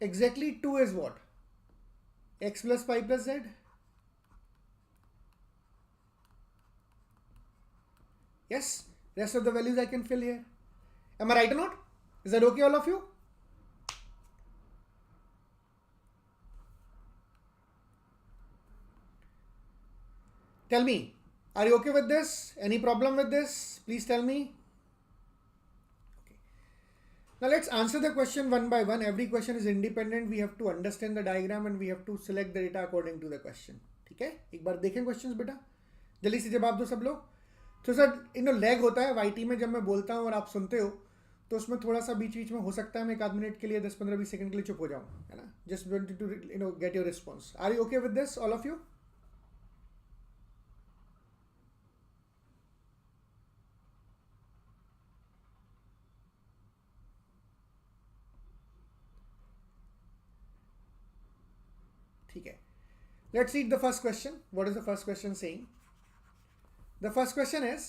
Exactly 2 is what? X plus Y plus Z. Yes, rest of the values I can fill here. Am I right or not? Is that okay, all of you? Tell me, are you okay with this? Any problem with this? Please tell me. Now let's answer the question one by one. Every question is independent. We have to understand the diagram and we have to select the data according to the question. ठीक है, एक बार देखें questions बेटा, जल्दी से जवाब दो सब लोग. तो सर लैग होता है वाईटी में, जब मैं बोलता हूँ और आप सुनते हो तो उसमें थोड़ा सा बीच बीच में हो सकता है मैं एक आध मिनट के लिए 10-15-20 सेकंड के लिए चुप हो जाऊँ, है ना. Just wanted to get your response. Are you okay with this all of you? ठीक है. Let's read the first question. What is the first question saying? The first question is,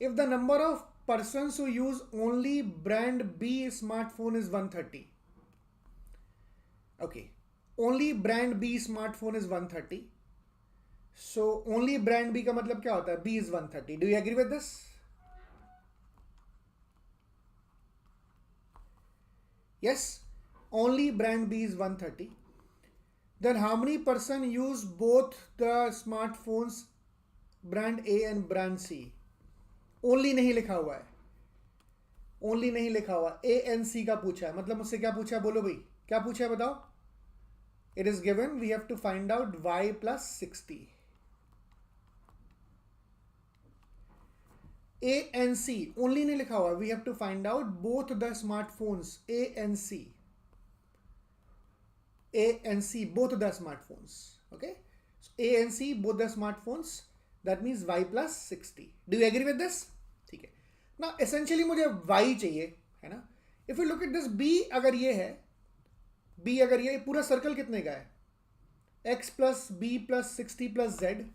if the number of persons who use only brand B smartphone is 130. Okay. Only brand B smartphone is 130. So only brand B का मतलब क्या होता है? B is 130. Do you agree with this? Yes. Only brand B is 130. Then how many person use both the smartphones brand A and brand C? Only नहीं लिखा हुआ है. Only नहीं लिखा हुआ. A and C का पूछा है. मतलब मुझसे क्या पूछा है? बोलो भाई, क्या पूछा है बताओ? It is given. We have to find out Y plus 60. A and C. Only नहीं लिखा हुआ. We have to find out both the smartphones A and C. A and C, both of the smartphones. Okay, so A and C, both the smartphones. That means Y plus 60. Do you agree with this? ठीक है. Now essentially मुझे Y चाहिए, है ना. If you look at this B, अगर ये है B, अगर ये पूरा सर्कल कितने का है, X plus B plus 60 plus Z,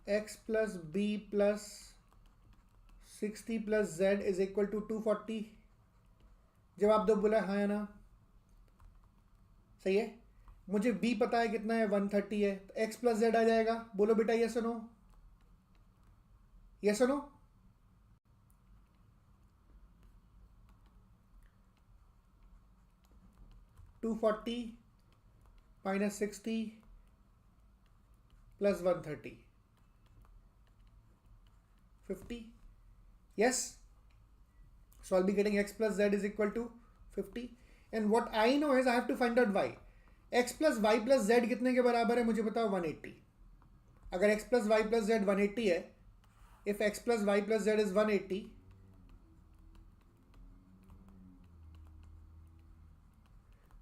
X plus B plus 60 plus Z is equal to 240। जवाब दो, बोला हाँ या ना, सही है। मुझे b पता है कितना है, 130 है, तो x प्लस जेड आ जाएगा। बोलो बेटा yes or no, yes or no. $240 minus 60 plus 130, 50. Yes, so I'll be getting x plus z is equal to 50. And what I know is I have to find out y. x plus y plus z कितने के बराबर है मुझे बताओ, 180। अगर x plus y plus z 180 है, if x plus y plus z is 180,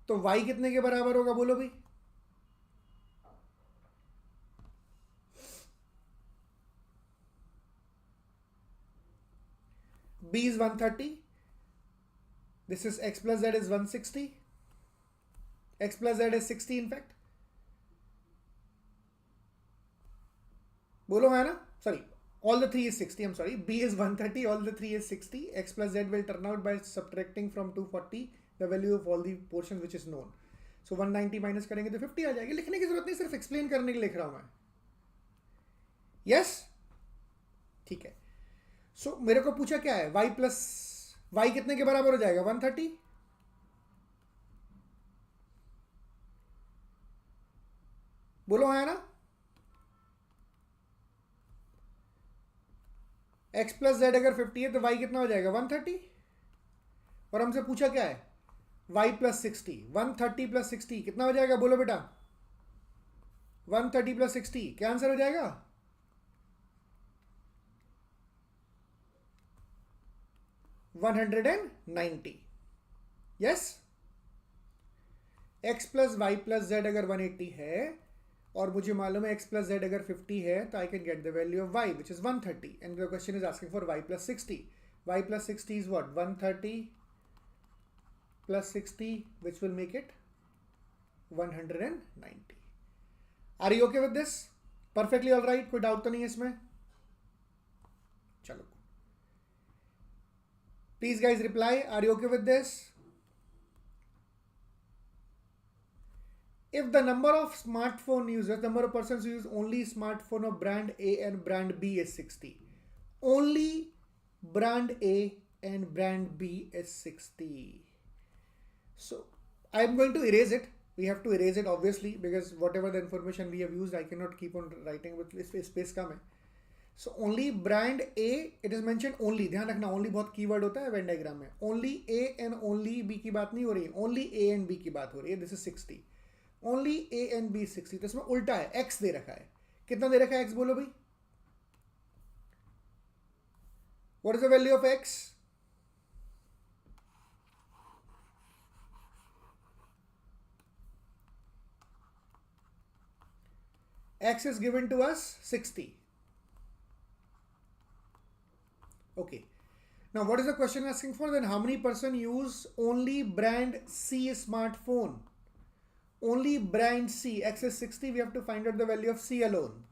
तो y कितने के बराबर होगा, बोलो भाई। b is 130, this is x plus z is 160, x plus z is 60 in fact, बोलो है ना, sorry, all the 3 is 60, I'm sorry, b is 130, all the 3 is 60, x plus z will turn out by subtracting from 240 the value of all the portions which is known. So 190 minus करेंगे तो 50 आ जाएगी। लिखने की जरूरत नहीं, सिर्फ explain करने के लिए लिख रहा हूं मैं। यस, ठीक है। सो मेरे को पूछा क्या है, y प्लस y कितने के बराबर हो जाएगा, 130। बोलो है ना, x प्लस जेड अगर 50 है तो y कितना हो जाएगा, 130। और हमसे पूछा क्या है, y प्लस 60, 130 प्लस 60 कितना हो जाएगा, बोलो बेटा। 130 प्लस 60 क्या आंसर हो जाएगा, 190। Yes, x plus Y plus Z अगर 180 है और मुझे मालूम है x प्लस जेड अगर 50 है, तो I can get the value of y which is 130 and the question is asking for y plus 60। y plus 60 is what, 130 plus 60 which will make it 190। Are you okay with this, perfectly all right, कोई doubt तो नहीं है इसमें। चलो, please guys reply, are you okay with this? If the number of smartphone users, number of persons who use only smartphone of brand A and brand B is 60, only brand A and brand B is 60. So I am going to erase it. We have to erase it obviously, because whatever the information we have used, I cannot keep on writing with space कम है। So only brand A, it is mentioned only, ध्यान रखना only बहुत keyword होता है Venn diagram में। only A and only B की बात नहीं हो रही है, only A and B की बात हो रही है। this is 60, only A and B 60। तो इसमें उल्टा है, X दे रखा है। कितना दे रखा है X, बोलो भाई। what is the value of X? X is given to us 60. Okay, now what is the question asking for then? How many person use only brand C smartphone? Only brand C, X is 60, we have to find out the value of C alone.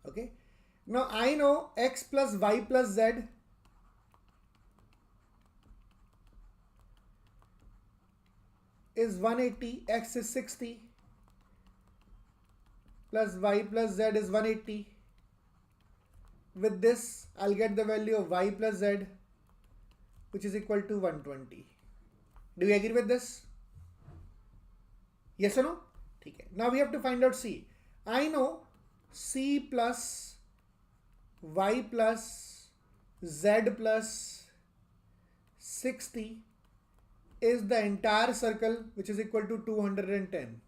Okay, now I know X plus Y plus Z is 180, X is 60 plus Y plus Z is 180. With this I'll get the value of y plus z, which is equal to 120. Do you agree with this? Yes or no? ठीक है। Now we have to find out C. I know C plus y plus z plus 60 is the entire circle, which is equal to 210.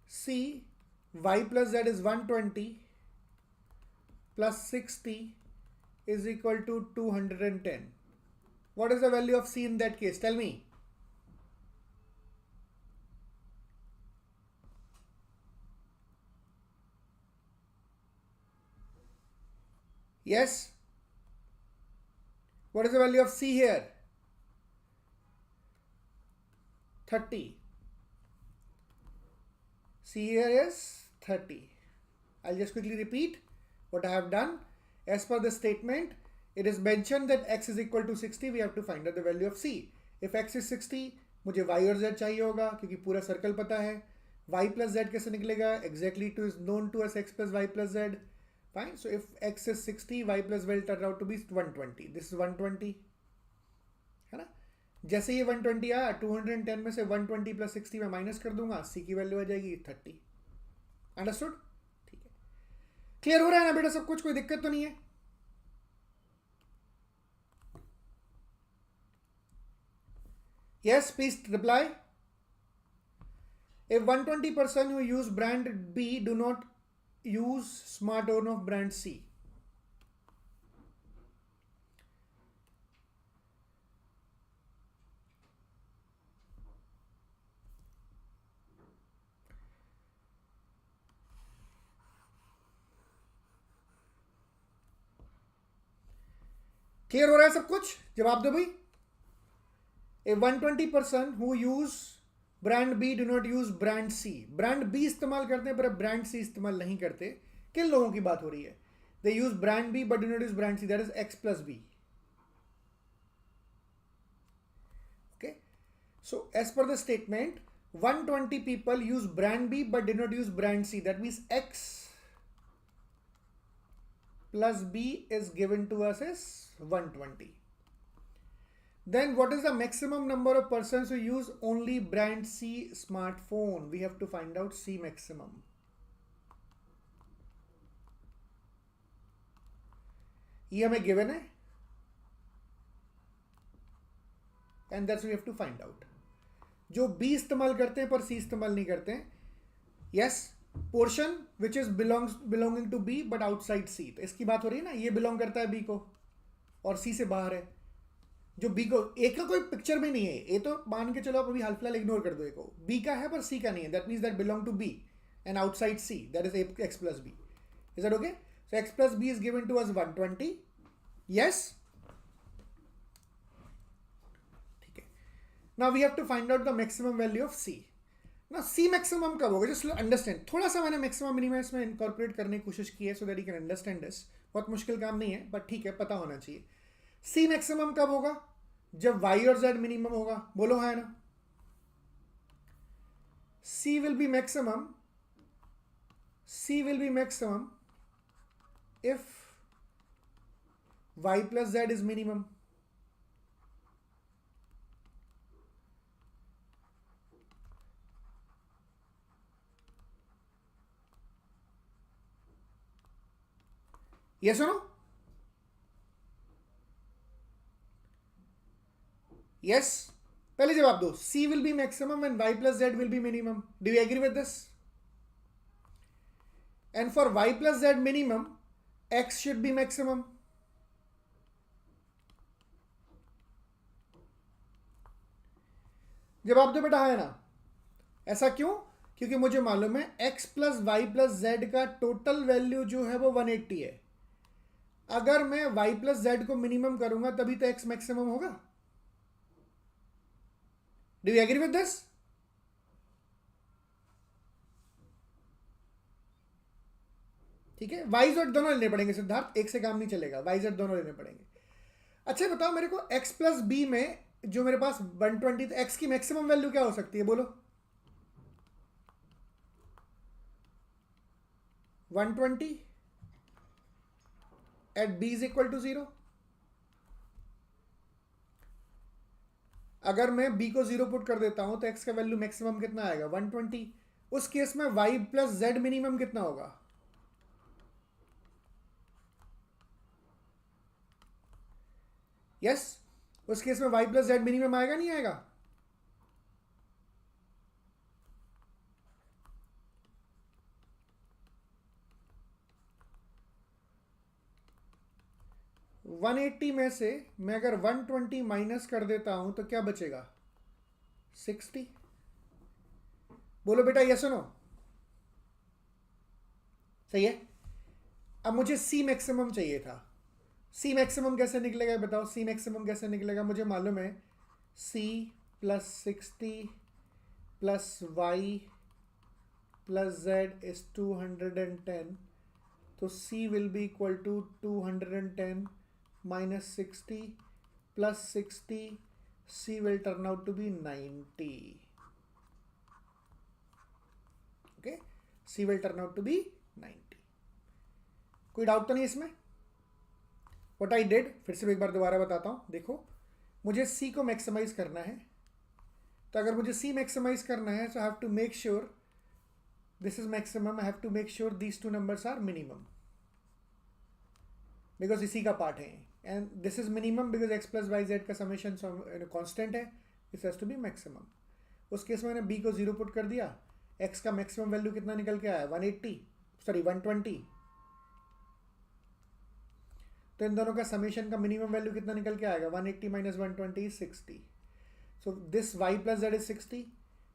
C y plus z is 120 plus 60 is equal to 210. What is the value of C in that case? Tell me. Yes? What is the value of C here? 30. C here is 30. I'll just quickly repeat what I have done. As per the statement, it is mentioned that x is equal to 60. We have to find out the value of C. If x is 60, मुझे y और z चाहिए होगा क्योंकि पूरा circle पता है. Y plus z कैसे निकलेगा? Exactly 2 is known to us, x plus y plus z. Fine. So if x is 60, y plus z will turn out to be 120. This is 120. है ना? जैसे ये 120 आया, 210 में से 120 प्लस 60 में माइनस कर दूंगा, C की वैल्यू आ जाएगी 30. अंडरस्टूड? ठीक है. क्लियर हो रहा है ना बेटा सब कुछ? कोई दिक्कत तो नहीं है? Yes, please reply. If 120% who use brand B do not use smartphone of brand C. Clear हो रहा है सब कुछ? जवाब दो भाई. If 120% who use brand B do not use brand C. brand B इस्तेमाल करते हैं पर brand C इस्तेमाल नहीं करते. किन लोगों की बात हो रही है? They use brand B but do not use brand C. That is X plus B. Okay. So as per the statement, 120 people use brand B but did not use brand C. That means X plus B is given to us as 120. Then what is the maximum number of persons who use only brand C smartphone? We have to find out C maximum. ये हमें given है and that's we have to find out. जो B इस्तेमाल करते हैं पर C इस्तेमाल नहीं करते हैं. Yes, portion which is belonging to B but outside C. तो इसकी बात हो रही है ना, ये belong करता है B को और C से बाहर है. जो बी को, ए का कोई पिक्चर में नहीं है, ए तो मान के चलो आप अभी हाल फिलहाल इग्नोर कर दो, ए को. बी का है पर सी का नहीं है. That means that belong to B and outside C. That is X plus B. Is that okay? So X plus B is given to us 120. Yes, ठीक है. Now we have to find out the maximum value of C. ना C maximum कब होगा? Just understand. थोड़ा सा मैंने maximum minimum इसमें incorporate करने की कोशिश की है so that you can understand this. बहुत मुश्किल काम नहीं है बट ठीक है, पता होना चाहिए. सी मैक्सिमम कब होगा? जब y और z मिनिमम होगा. बोलो है ना? C will be maximum. C will be maximum if y plus z is minimum. Yes or no? Yes. पहले जवाब दो. C will be maximum and y plus z will be minimum. Do you agree with this? And for y plus z minimum, x should be maximum. जवाब दो बेटा, है ना? ऐसा क्यों? क्योंकि मुझे मालूम है x plus Y plus Z का टोटल वैल्यू जो है वो 180 है. अगर मैं y प्लस जेड को मिनिमम करूंगा तभी तो x मैक्सिमम होगा. Do you agree with this? ठीक है. वाई जेड दोनों लेने पड़ेंगे सिद्धार्थ, एक से काम नहीं चलेगा. वाई जेड दोनों लेने पड़ेंगे. अच्छा बताओ मेरे को, x प्लस बी में जो मेरे पास 120, तो x की मैक्सिमम वैल्यू क्या हो सकती है? बोलो. 120 at b is equal to 0. अगर मैं b को 0 पुट कर देता हूं तो x का वैल्यू मैक्सिमम कितना आएगा? 120. उस केस में y प्लस जेड मिनिमम कितना होगा? यस, उस केस में y प्लस जेड मिनिमम आएगा नहीं आएगा? वन 180 में से मैं अगर 120 माइनस कर देता हूं तो क्या बचेगा? 60. बोलो बेटा, यस और नो? सही है. अब मुझे C मैक्सिमम चाहिए था. सी मैक्सिमम कैसे निकलेगा बताओ, सी मैक्सिमम कैसे निकलेगा? मुझे मालूम है C plus 60 plus Y plus Z is 210, तो C will be equal to 210 minus 60 plus 60, C will turn out to be 90. Okay, C will turn out to be 90. कोई डाउट तो नहीं इसमें? What I did, फिर से एक बार दोबारा बताता हूँ. देखो, मुझे C को मैक्सिमाइज करना है, तो अगर मुझे C मैक्सिमाइज करना है, so I have to make sure this is maximum. I have to make sure these two numbers are minimum, because इसी का पार्ट है. And this is minimum because X plus Y Z का summation constant है. This has to be maximum. उस case में मैंने B को 0 put कर दिया. एक्स का मैक्सिमम वैल्यू कितना निकल के आया? 120. तो इन दोनों का समेशन का मिनिमम वैल्यू कितना निकल के आएगा? 180 minus 120 is 60. So this Y plus Z is 60.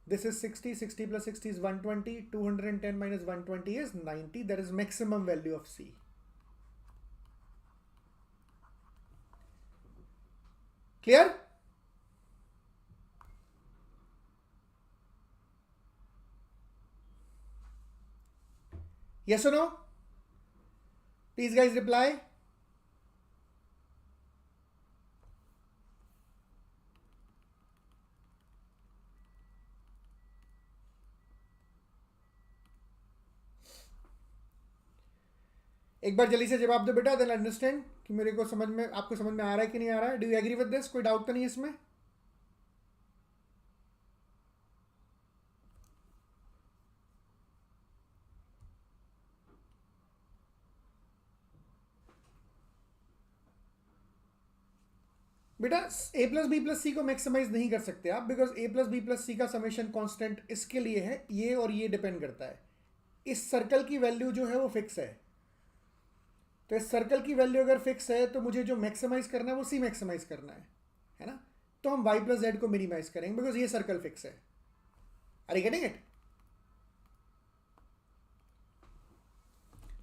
This is 60. 60 plus 60 is 120. 210 minus 120 is 90. That is maximum value of C. Clear? Yes or no? Please guys reply. एक बार जल्दी से जवाब दो बेटा, देन अंडरस्टैंड कि मेरे को समझ में, आपको समझ में आ रहा है कि नहीं आ रहा है. Do you agree with this? कोई डाउट तो नहीं इसमें? बेटा a plus B plus C को मैक्सिमाइज नहीं कर सकते आप, because a plus B plus C का समेशन कांस्टेंट इसके लिए है, ये और ये डिपेंड करता है. इस सर्कल की वैल्यू जो है वो फिक्स है. तो इस सर्कल की वैल्यू अगर फिक्स है तो मुझे जो मैक्सिमाइज करना है वो सी मैक्सिमाइज करना है ना? तो हम y प्लस जेड को मिनिमाइज करेंगे बिकॉज ये सर्कल फिक्स है. Are you getting it?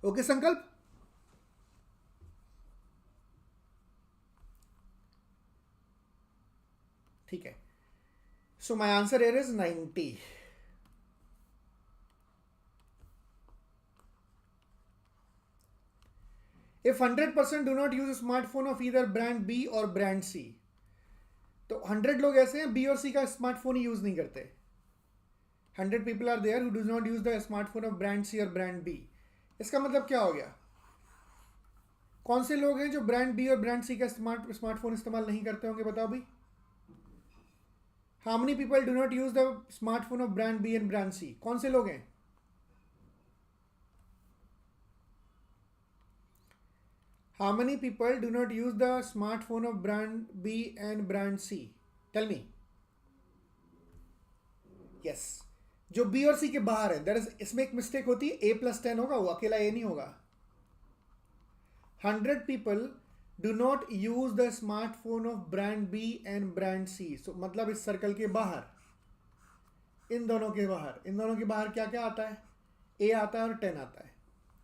Okay Sankalp? ठीक है. So my answer here is 90. If 100% do not use a smartphone of either brand B or brand C, तो 100 लोग ऐसे हैं B और C का स्मार्टफोन ही यूज नहीं करते. 100 people are there who do not use the smartphone of brand C or brand B. इसका मतलब क्या हो गया? कौन से लोग हैं जो ब्रांड B और ब्रांड C का स्मार्टफोन इस्तेमाल नहीं करते होंगे? बताओ भाई. How many people do not use the smartphone of brand B and brand C? कौन से लोग हैं? How many people do not use the smartphone of brand B and brand C? Tell me. Yes. जो B और C के बाहर है, that is, इसमें एक मिस्टेक होती है. A plus 10 होगा, वो अकेला A नहीं होगा. 100 people do not use the smartphone of brand B and brand C. So मतलब इस सर्कल के बाहर, इन दोनों के बाहर क्या क्या आता है? A आता है और 10 आता है.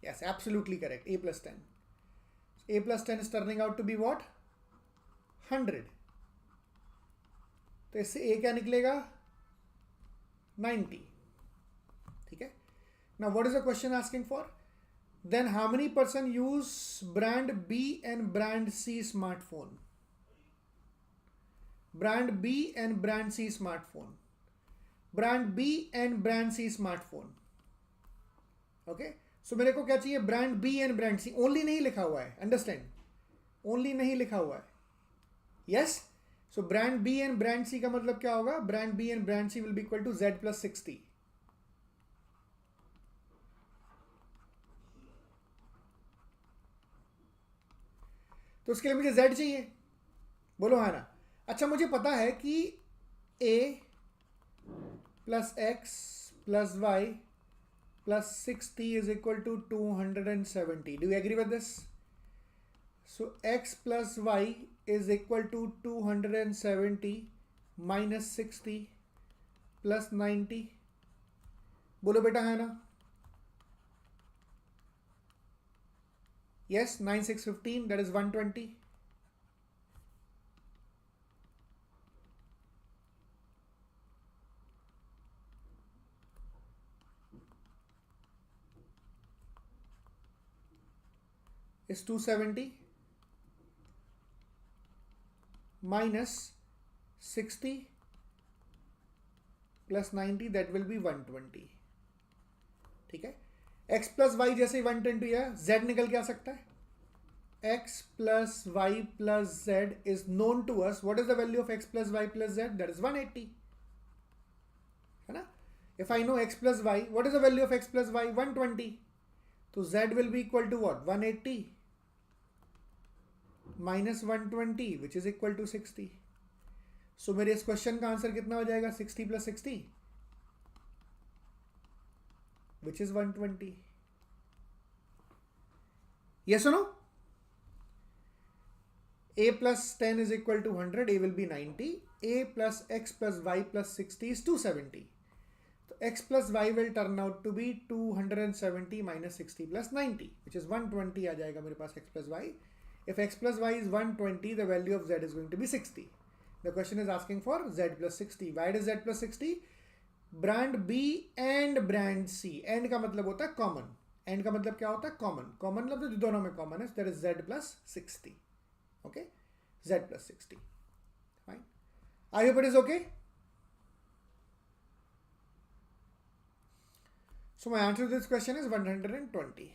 Yes, absolutely correct. A plus 10. A plus 10 is turning out to be what? 100. तो इससे A क्या निकलेगा? 90. ठीक है. Now what is the question asking for? Then how many person use brand B and brand C smartphone? Brand B and brand C smartphone. Brand B and brand C smartphone. Okay. So मेरे को क्या चाहिए? Brand B and brand C. Only नहीं लिखा हुआ है, understand? Only नहीं लिखा हुआ है. Yes. So brand B and brand C का मतलब क्या होगा? Brand B and brand C will be equal to Z plus 60. तो उसके लिए मुझे जेड चाहिए. बोलो हाँ ना. अच्छा, मुझे पता है कि A plus X plus Y plus 60 is equal to 270. Do you agree with this? So x plus y is equal to 270 minus 60 plus 90. बोलो बेटा है ना? Yes, 9 6 15, that is 120. Is 270 minus 60 plus 90, that will be 120. ठीक है, x plus Y जैसे 120 है, z निकल के आ सकता है. x plus y plus z is known to us. What is the value of x plus y plus z? That is 180. है ना? If I know x plus y, what is the value of x plus y? 120. So z will be equal to what? 180 minus 120, which is equal to 60. So मेरे इस question का answer कितना हो जाएगा? 60 plus 60, which is 120. Yes or no? A plus 10 is equal to 100. A will be 90. A plus x plus y plus 60 is 270. So x plus y will turn out to be 270 minus 60 plus 90, which is 120 आ जाएगा मेरे पास x plus y. If x plus y is 120, the value of z is going to be 60. The question is asking for z plus 60. Why does z plus 60? Brand B and brand C. And का मतलब होता है common. And का मतलब क्या होता है? Common. Common मतलब जो दोनों में common है, there is z plus 60. Okay, z plus 60. Fine. I hope it is okay. So my answer to this question is 120.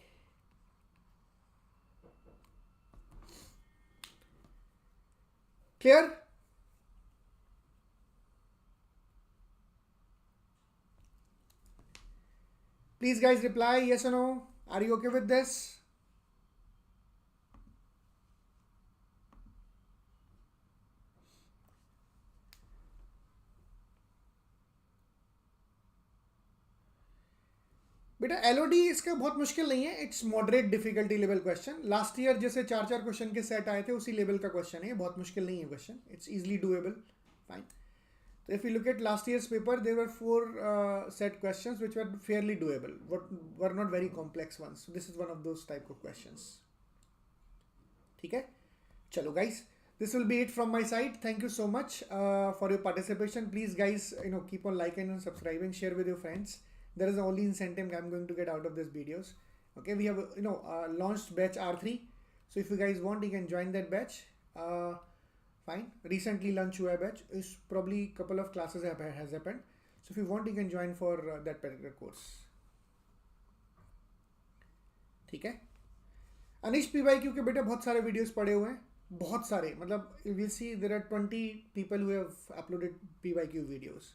Clear? Please guys reply yes or no. Are you okay with this? बेटा LOD इसका बहुत मुश्किल नहीं है. It's moderate difficulty level question. Last year जैसे 4-4 question के set आए थे, उसी लेवल का क्वेश्चन है. बहुत मुश्किल नहीं है question. It's easily doable. Fine. So if you look at last year's paper, there were 4 set questions which were fairly doable. Were not very complex ones. So this is one of those type of questions. ठीक है. चलो guys, this will be it from my side. Thank you so much for your participation. Please guys, keep on liking and subscribing. Share with your friends. There is the only incentive I'm going to get out of these videos. Okay, we have launched batch R3. So if you guys want, you can join that batch. Fine. Recently launched हुआ है batch. Is probably couple of classes has happened. So if you want, you can join for that particular course. ठीक है. अनिश PYQ के बेटे बहुत सारे videos पड़े हुए हैं. बहुत सारे, मतलब you will see there are 20 people who have uploaded PYQ videos.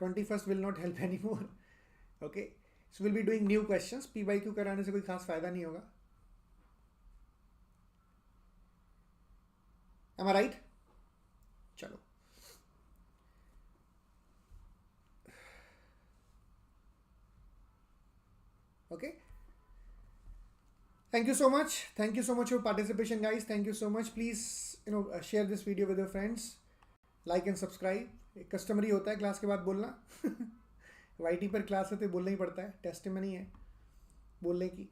21st will not help anymore. Okay, so we'll be doing new questions. PYQ कराने से कोई खास फायदा नहीं होगा. Am I right? चलो. Okay. Thank you so much. Thank you so much for participation, guys. Thank you so much. Please, share this video with your friends. Like and subscribe. एक customary होता है क्लास के बाद बोलना. YT पर class है तो बोलना ही पड़ता है. टेस्टिमनी है बोलने की.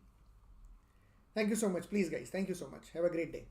Thank you so much. Please guys, thank you so much. Have a great day.